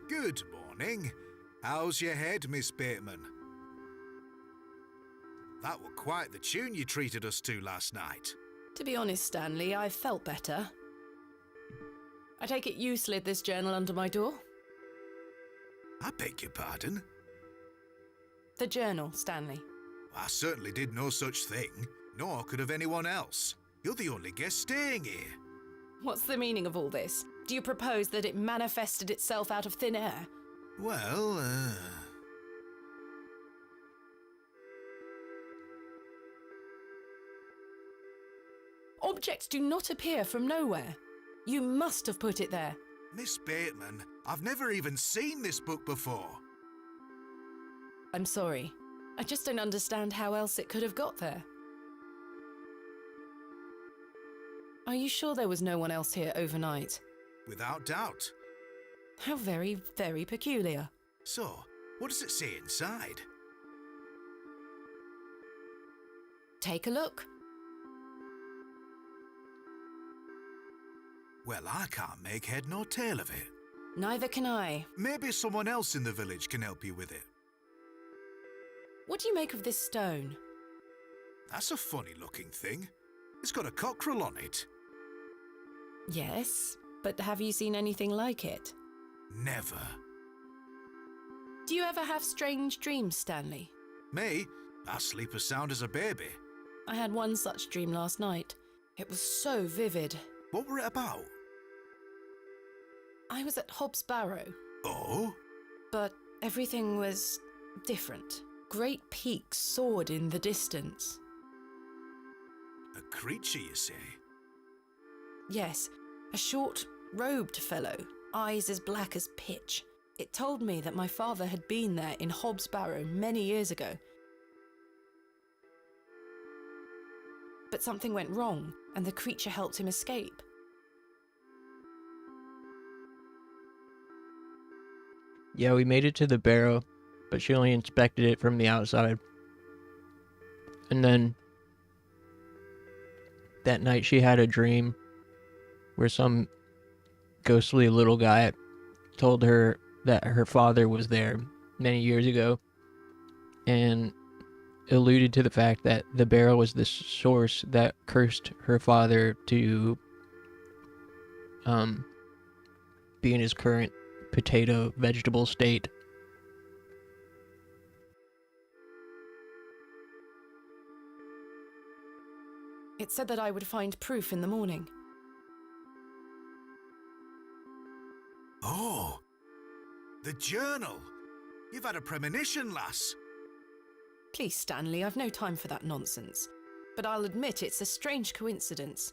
Good morning. How's your head, Miss Bateman? That were quite the tune you treated us to last night. To be honest, Stanley, I felt better. I take it you slid this journal under my door? I beg your pardon? The journal, Stanley. I certainly did no such thing, nor could have anyone else. You're the only guest staying here. What's the meaning of all this? Do you propose that it manifested itself out of thin air? Well, Objects do not appear from nowhere. You must have put it there. Miss Bateman, I've never even seen this book before. I'm sorry. I just don't understand how else it could have got there. Are you sure there was no one else here overnight? Without doubt. How very, very peculiar. So, what does it say inside? Take a look. Well, I can't make head nor tail of it. Neither can I. Maybe someone else in the village can help you with it. What do you make of this stone? That's a funny-looking thing. It's got a cockerel on it. Yes, but have you seen anything like it? Never. Do you ever have strange dreams, Stanley? Me? I sleep as sound as a baby. I had one such dream last night. It was so vivid. What were it about? I was at Hobbs Barrow. Oh? But everything was different. Great peaks soared in the distance. A creature, you say? Yes, a short, robed fellow, eyes as black as pitch. It told me that my father had been there in Hobbs Barrow many years ago. but something went wrong, and the creature helped him escape. Yeah, we made it to the barrow, but she only inspected it from the outside. And then that night she had a dream where some ghostly little guy told her that her father was there many years ago and alluded to the fact that the barrel was the source that cursed her father to be in his current potato vegetable state. It said that I would find proof in the morning. Oh, the journal. You've had a premonition, lass. Please, Stanley, I've no time for that nonsense. But I'll admit it's a strange coincidence.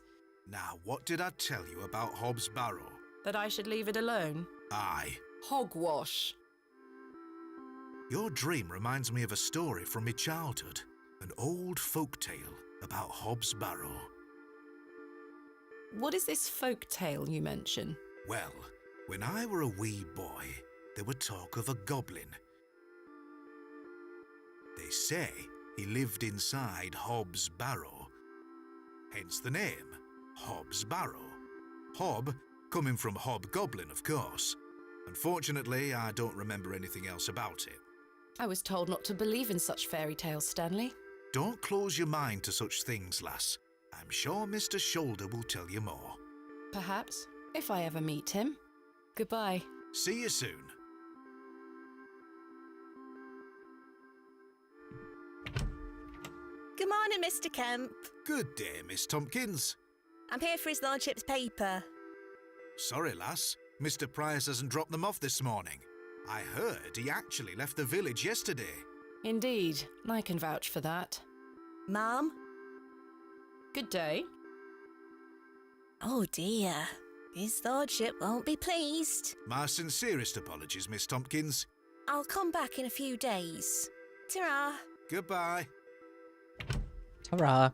Now, what did I tell you about Hobbs Barrow? That I should leave it alone? Aye. Hogwash. Your dream reminds me of a story from my childhood. An old folk tale about Hobbs Barrow. What is this folk tale you mention? Well, when I were a wee boy, there were talk of a goblin. They say he lived inside Hobbs Barrow. Hence the name, Hobbs Barrow. Hob, coming from hobgoblin, of course. Unfortunately, I don't remember anything else about it. I was told not to believe in such fairy tales, Stanley. Don't close your mind to such things, lass. I'm sure Mr. Shoulder will tell you more. Perhaps, if I ever meet him. Goodbye. See you soon. Good morning, Mr. Kemp. Good day, Miss Tompkins. I'm here for his lordship's paper. Sorry, lass. Mr. Price hasn't dropped them off this morning. I heard he actually left the village yesterday. Indeed, I can vouch for that. Ma'am? Good day. Oh dear. His lordship won't be pleased. My sincerest apologies, Miss Tompkins. I'll come back in a few days. Ta-ra. Goodbye. Hurrah.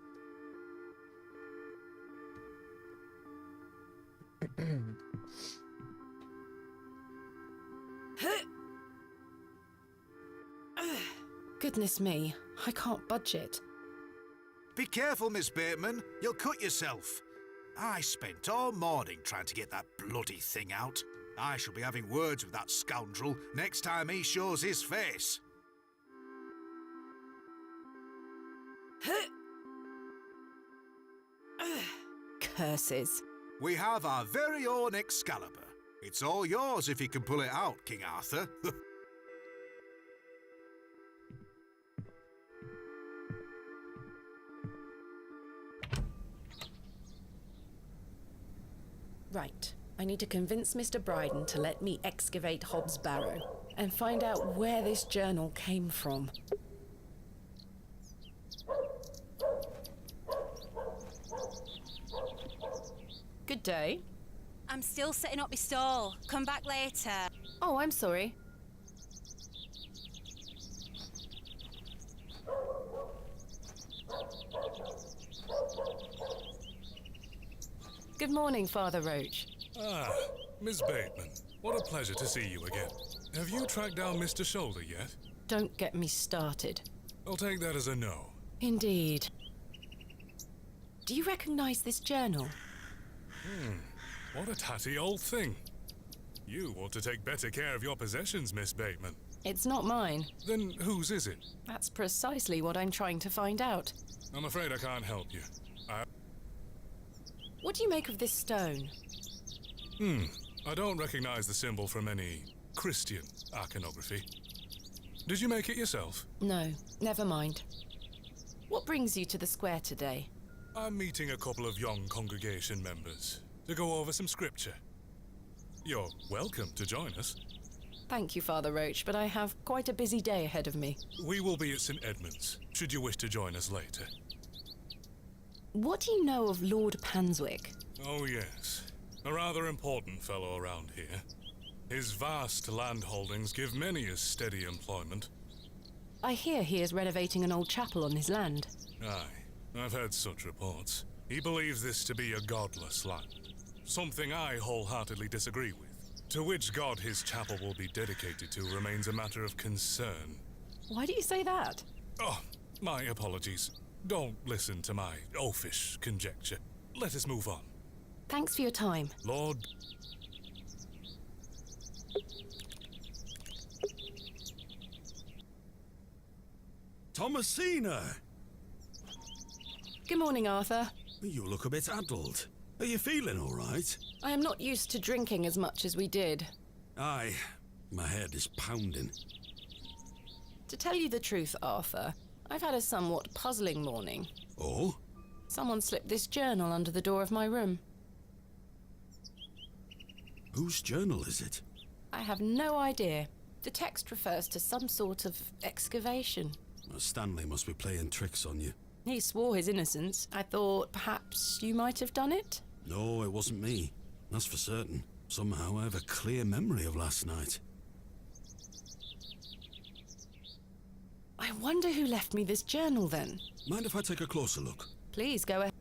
Goodness me, I can't budge it. Be careful, Miss Bateman. You'll cut yourself. I spent all morning trying to get that bloody thing out. I shall be having words with that scoundrel next time he shows his face. Curses. We have our very own Excalibur. It's all yours if you can pull it out, King Arthur. Right. I need to convince Mr. Bryden to let me excavate Hobbs Barrow and find out where this journal came from. Good day. I'm still setting up my stall. Come back later. Oh, I'm sorry. Good morning, Father Roach. Ah, Miss Bateman. What a pleasure to see you again. Have you tracked down Mr. Shoulder yet? Don't get me started. I'll take that as a no. Indeed. Do you recognize this journal? What a tatty old thing. You ought to take better care of your possessions, Miss Bateman. It's not mine. Then whose is it? That's precisely what I'm trying to find out. I'm afraid I can't help you. What do you make of this stone? I don't recognize the symbol from any Christian iconography. Did you make it yourself? No, never mind. What brings you to the square today? I'm meeting a couple of young congregation members to go over some scripture. You're welcome to join us. Thank you, Father Roach, but I have quite a busy day ahead of me. We will be at St. Edmund's, should you wish to join us later. What do you know of Lord Panswick? Oh, yes. A rather important fellow around here. His vast land holdings give many a steady employment. I hear he is renovating an old chapel on his land. Aye. I've heard such reports. He believes this to be a godless land, something I wholeheartedly disagree with. To which god his chapel will be dedicated to remains a matter of concern. Why do you say that? Oh, my apologies. Don't listen to my oafish conjecture. Let us move on. Thanks for your time. Lord... Thomasina! Good morning, Arthur. You look a bit addled. Are you feeling all right? I am not used to drinking as much as we did. Aye, my head is pounding. To tell you the truth, Arthur, I've had a somewhat puzzling morning. Oh? Someone slipped this journal under the door of my room. Whose journal is it? I have no idea. The text refers to some sort of excavation. Well, Stanley must be playing tricks on you. He swore his innocence. I thought perhaps you might have done it? No, it wasn't me. That's for certain. Somehow I have a clear memory of last night. I wonder who left me this journal then. Mind if I take a closer look? Please go ahead.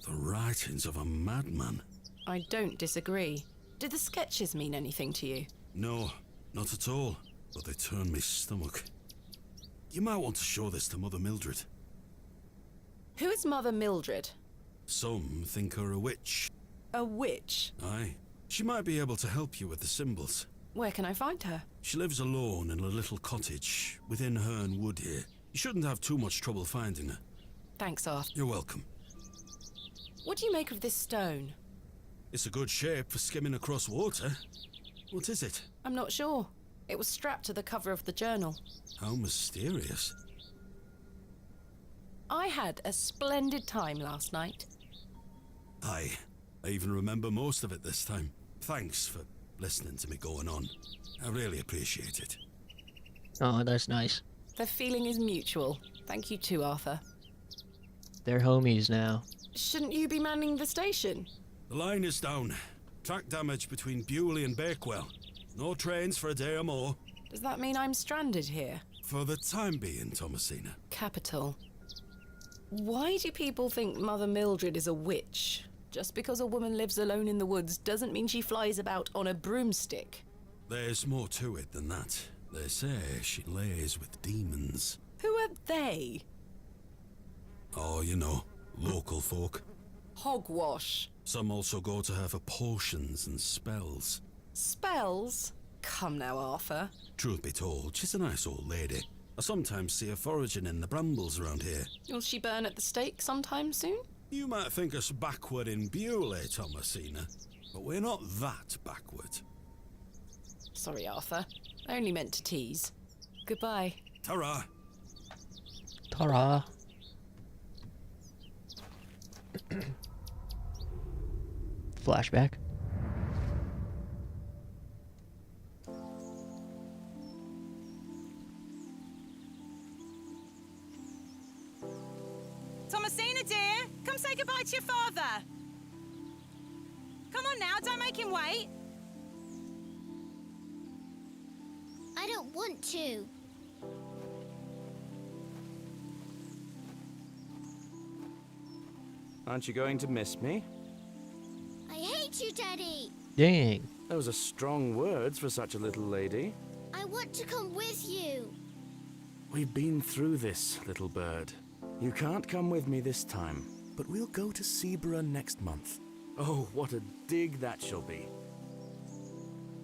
The writings of a madman. I don't disagree. Did the sketches mean anything to you? No, not at all. But they turn me stomach. You might want to show this to Mother Mildred. Who is Mother Mildred? Some think her a witch. A witch? Aye. She might be able to help you with the symbols. Where can I find her? She lives alone in a little cottage within Herne Wood here. You shouldn't have too much trouble finding her. Thanks, Arthur. You're welcome. What do you make of this stone? It's a good shape for skimming across water. What is it? I'm not sure. It was strapped to the cover of the journal. How mysterious. I had a splendid time last night. Aye. I even remember most of it this time. Thanks for listening to me going on. I really appreciate it. Oh, that's nice. The feeling is mutual. Thank you too, Arthur. They're homies now. Shouldn't you be manning the station? The line is down. Track damage between Bewley and Bakewell. No trains for a day or more. Does that mean I'm stranded here? For the time being, Thomasina. Capital. Why do people think Mother Mildred is a witch? Just because a woman lives alone in the woods doesn't mean she flies about on a broomstick. There's more to it than that. They say she lays with demons. Who are they? Oh, you know, local folk. Hogwash. Some also go to her for potions and spells. Spells? Come now, Arthur. Truth be told, she's a nice old lady. I sometimes see her foraging in the brambles around here. Will she burn at the stake sometime soon? You might think us backward in Bewley, Thomasina, but we're not that backward. Sorry, Arthur. I only meant to tease. Goodbye. Ta-ra. Ta-ra. Flashback. Thomasina, dear, come say goodbye to your father. Come on now, don't make him wait. I don't want to. Aren't you going to miss me? I hate you, Daddy. Dang. Those are strong words for such a little lady. I want to come with you. We've been through this, little bird. You can't come with me this time, but we'll go to Seaborough next month. Oh, what a dig that shall be.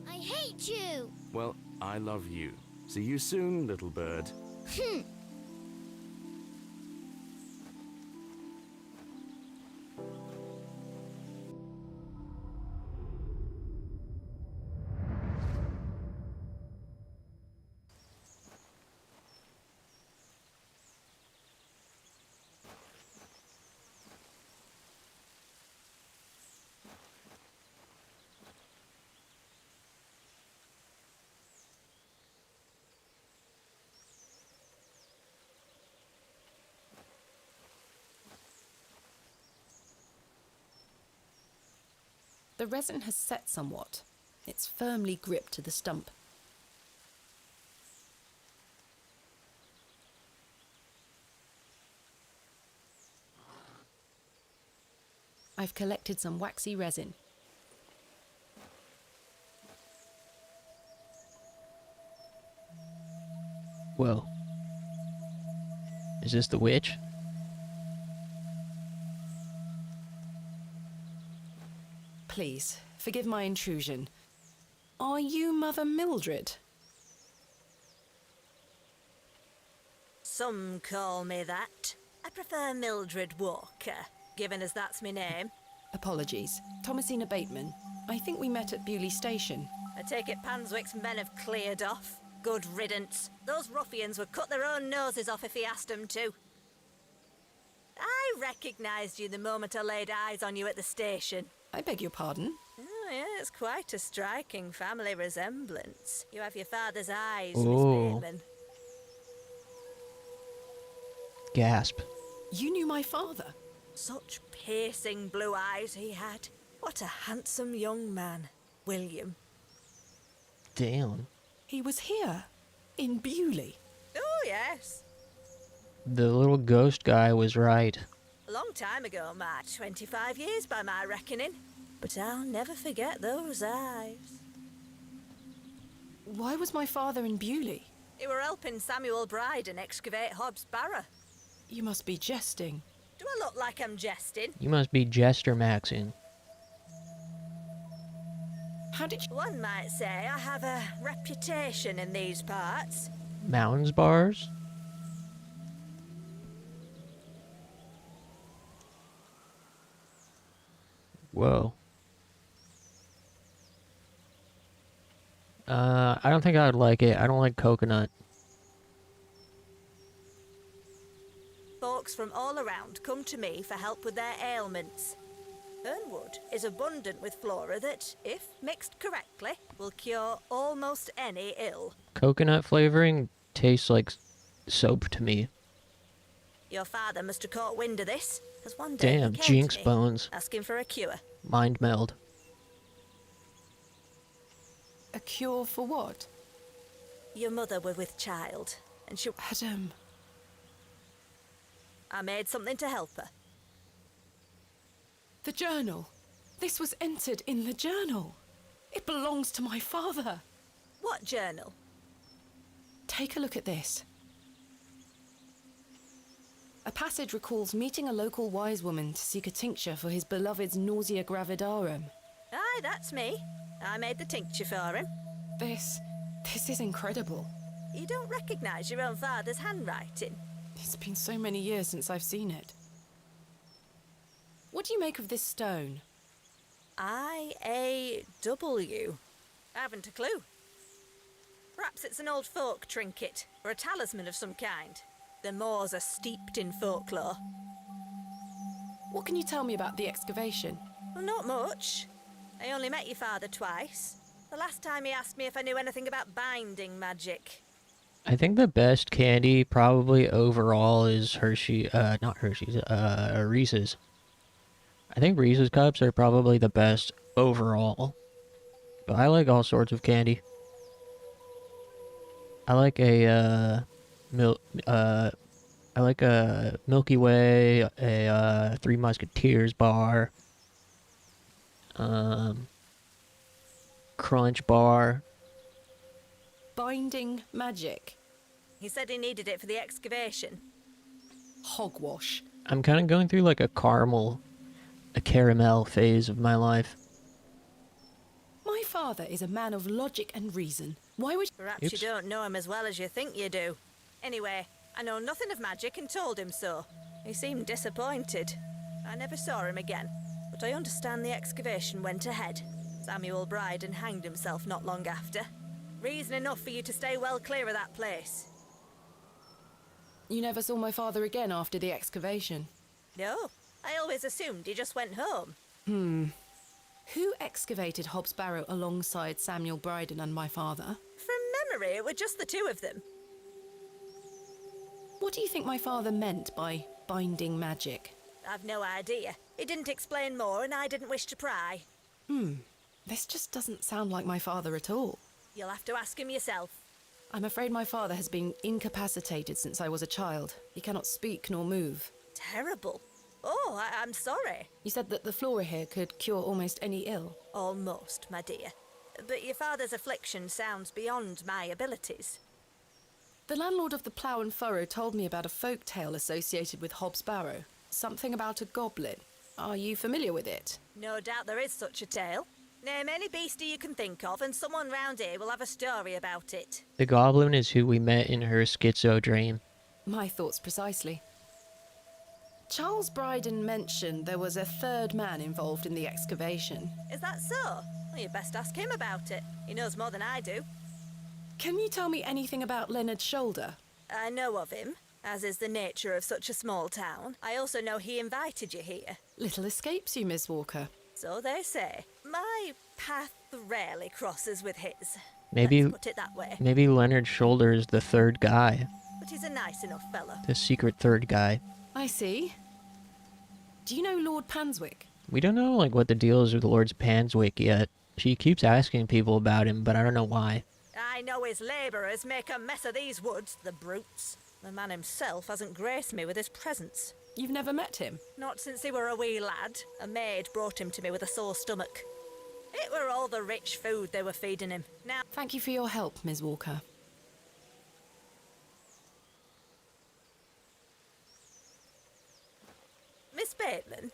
I hate you. Well, I love you. See you soon, little bird. The resin has set somewhat. It's firmly gripped to the stump. I've collected some waxy resin. Whoa. Is this the witch? Please, forgive my intrusion. Are you Mother Mildred? Some call me that. I prefer Mildred Walker, given as that's my name. Apologies. Thomasina Bateman. I think we met at Bewley Station. I take it Panswick's men have cleared off. Good riddance. Those ruffians would cut their own noses off if he asked them to. I recognised you the moment I laid eyes on you at the station. I beg your pardon? Oh, yeah, it's quite a striking family resemblance. You have your father's eyes, Oh. Miss Bateman. Gasp. You knew my father? Such piercing blue eyes he had. What a handsome young man, William. Damn. He was here, in Bewley. Oh, yes. The little ghost guy was right. A long time ago, Mark. 25 years by my reckoning. But I'll never forget those eyes. Why was my father in Bewley? You were helping Samuel Bryden excavate Hobbs Barrow. You must be jesting. Do I look like I'm jesting? You must be Jester Maxing. How did you... One might say I have a reputation in these parts. Mountains bars? Whoa. I don't think I would like it. I don't like coconut. Folks from all around come to me for help with their ailments. Hernwood is abundant with flora that, if mixed correctly, will cure almost any ill. Coconut flavoring tastes like soap to me. Your father must have caught wind of this, as one day Damn, he came Jinx to me, bones. asking for a cure. Mind meld. A cure for what? Your mother was with child, and she... Adam. I made something to help her. The journal. This was entered in the journal. It belongs to my father. What journal? Take a look at this. A passage recalls meeting a local wise woman to seek a tincture for his beloved's nausea gravidarum. Aye, that's me. I made the tincture for him. This is incredible. You don't recognise your own father's handwriting? It's been so many years since I've seen it. What do you make of this stone? I-A-W. I haven't a clue. Perhaps it's an old folk trinket, or a talisman of some kind. The moors are steeped in folklore. What can you tell me about the excavation? Well, not much. I only met your father twice. The last time he asked me if I knew anything about binding magic. I think the best candy probably overall is not Hershey's, Reese's. I think Reese's Cups are probably the best overall. But I like all sorts of candy. I like a Milky Way, a Three Musketeers bar, Crunch bar. Binding magic. He said he needed it for the excavation. Hogwash. I'm kind of going through like a caramel phase of my life. My father is a man of logic and reason. Why would... Perhaps you don't know him as well as you think you do. Anyway, I know nothing of magic and told him so. He seemed disappointed. I never saw him again, but I understand the excavation went ahead. Samuel Bryden hanged himself not long after. Reason enough for you to stay well clear of that place. You never saw my father again after the excavation? No, I always assumed he just went home. Who excavated Hobbs Barrow alongside Samuel Bryden and my father? From memory, it were just the two of them. What do you think my father meant by binding magic? I've no idea. He didn't explain more and I didn't wish to pry. This just doesn't sound like my father at all. You'll have to ask him yourself. I'm afraid my father has been incapacitated since I was a child. He cannot speak nor move. Terrible. Oh, I'm sorry. You said that the flora here could cure almost any ill. Almost, my dear. But your father's affliction sounds beyond my abilities. The landlord of the Plough and Furrow told me about a folk tale associated with Hobbs Barrow. Something about a goblin. Are you familiar with it? No doubt there is such a tale. Name any beastie you can think of, and someone round here will have a story about it. The goblin is who we met in her schizo dream. My thoughts precisely. Charles Bryden mentioned there was a third man involved in the excavation. Is that so? Well, you'd best ask him about it. He knows more than I do. Can you tell me anything about Leonard Shoulder? I know of him, as is the nature of such a small town. I also know he invited you here. Little escapes you, Miss Walker. So they say. My path rarely crosses with his. Maybe, Let's put it that way. maybe Leonard Shoulder is the third guy. But he's a nice enough fellow. The secret third guy. I see. Do you know Lord Panswick? We don't know, like, what the deal is with Lord Panswick yet. She keeps asking people about him, but I don't know why. I know his labourers make a mess of these woods, the brutes. The man himself hasn't graced me with his presence. You've never met him? Not since he were a wee lad. A maid brought him to me with a sore stomach. It were all the rich food they were feeding him. Now... Thank you for your help, Miss Walker. Miss Bateman?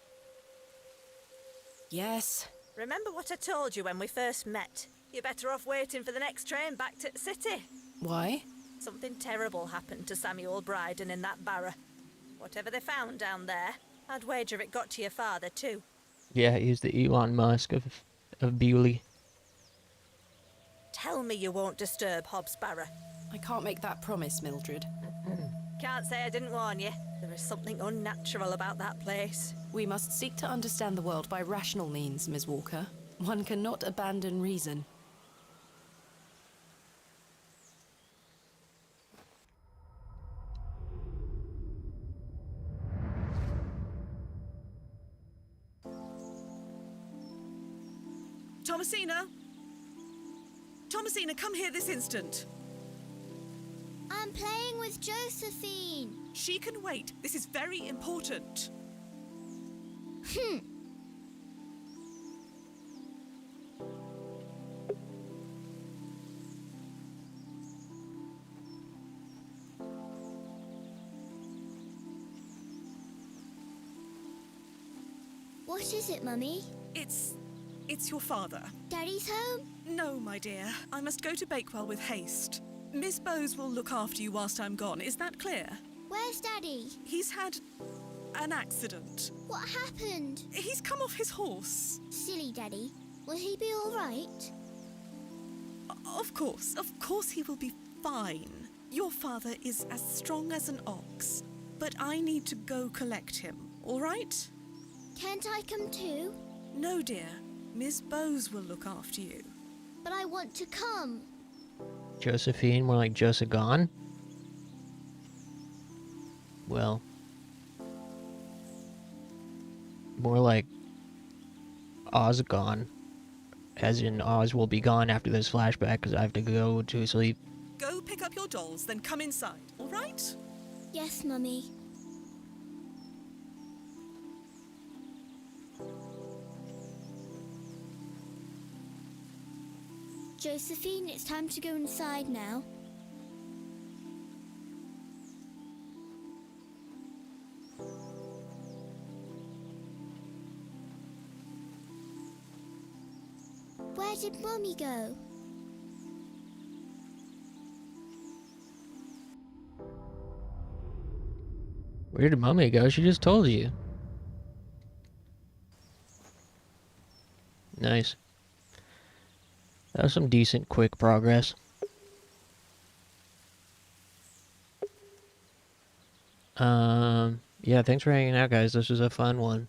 Yes? Remember what I told you when we first met? You're better off waiting for the next train back to the city. Why? Something terrible happened to Samuel Bryden in that barrow. Whatever they found down there, I'd wager it got to your father too. Yeah, he's the Elon Musk of Bewley. Tell me you won't disturb Hobbs Barrow. I can't make that promise, Mildred. Can't say I didn't warn you. There is something unnatural about that place. We must seek to understand the world by rational means, Miss Walker. One cannot abandon reason. Thomasina? Thomasina, come here this instant. I'm playing with Josephine. She can wait. This is very important. What is it, Mummy? It's your father. Daddy's home? No, my dear. I must go to Bakewell with haste. Miss Bowes will look after you whilst I'm gone. Is that clear? Where's Daddy? He's had an accident. What happened? He's come off his horse. Silly Daddy. Will he be all right? Of course he will be fine. Your father is as strong as an ox. But I need to go collect him, all right? Can't I come too? No, dear. Miss Bowes will look after you. But I want to come. Josephine, more like Josagon? Well, more like Ozgon. As in, Oz will be gone after this flashback because I have to go to sleep. Go pick up your dolls, then come inside, all right? Yes, Mummy. Josephine, it's time to go inside now. Where did Mummy go? Where did Mummy go? She just told you. Nice. That was some decent, quick progress. Yeah, thanks for hanging out, guys. This was a fun one.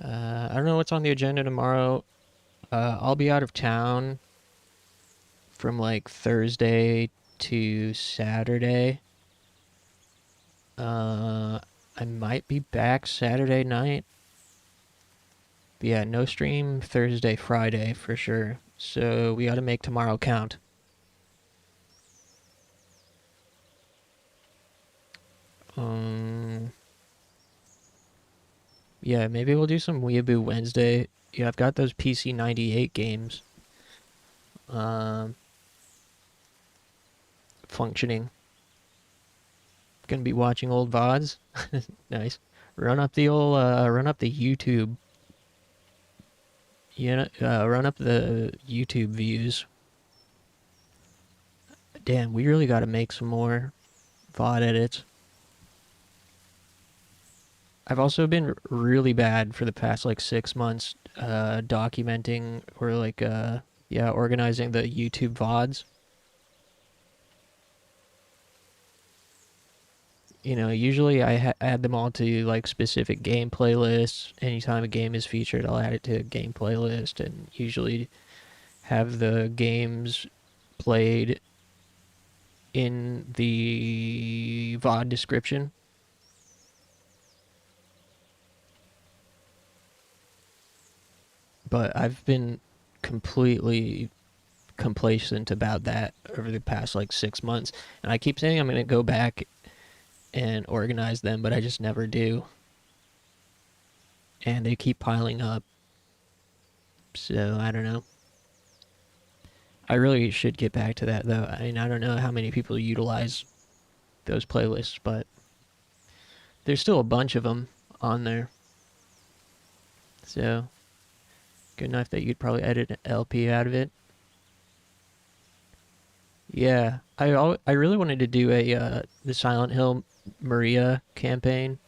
I don't know what's on the agenda tomorrow. I'll be out of town from, like, Thursday to Saturday. I might be back Saturday night. But yeah, no stream Thursday, Friday for sure. So we got to make tomorrow count. Yeah, maybe we'll do some Weeaboo Wednesday. Yeah, I've got those PC 98 games. Functioning. Gonna be watching old VODs. Nice. Run up the old, run up the YouTube. You know, run up the YouTube views. Damn, we really gotta make some more VOD edits. I've also been really bad for the past like 6 months documenting or like yeah, organizing the YouTube VODs. You know, usually I add them all to like specific game playlists. Anytime a game is featured, I'll add it to a game playlist and usually have the games played in the VOD description. But I've been completely complacent about that over the past like 6 months. And I keep saying I'm going to go back and organize them, but I just never do. And they keep piling up. So, I don't know. I really should get back to that, though. I mean, I don't know how many people utilize those playlists, but there's still a bunch of them on there. So, good enough that you'd probably edit an LP out of it. Yeah, I really wanted to do a the Silent Hill Maria campaign.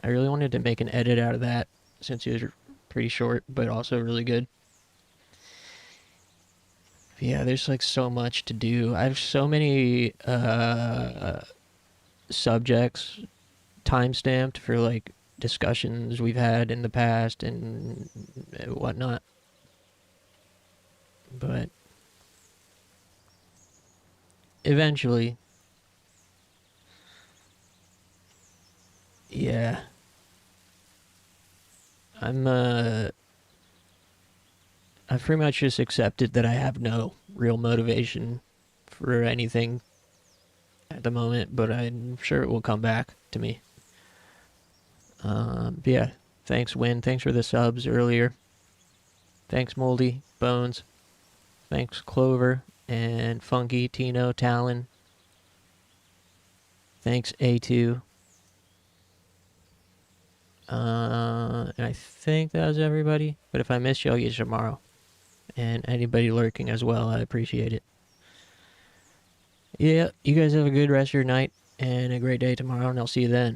I really wanted to make an edit out of that since it was pretty short, but also really good. Yeah, there's like so much to do. I have so many subjects timestamped for like discussions we've had in the past and whatnot. But eventually, yeah, I've pretty much just accepted that I have no real motivation for anything at the moment, but I'm sure it will come back to me. Yeah, thanks Win, thanks for the subs earlier. Thanks Moldy, Bones. Thanks Clover and Funky, Tino, Talon. Thanks A2. And I think that was everybody. But if I missed you, I'll get you tomorrow. And anybody lurking as well, I appreciate it. Yeah, you guys have a good rest of your night and a great day tomorrow, and I'll see you then.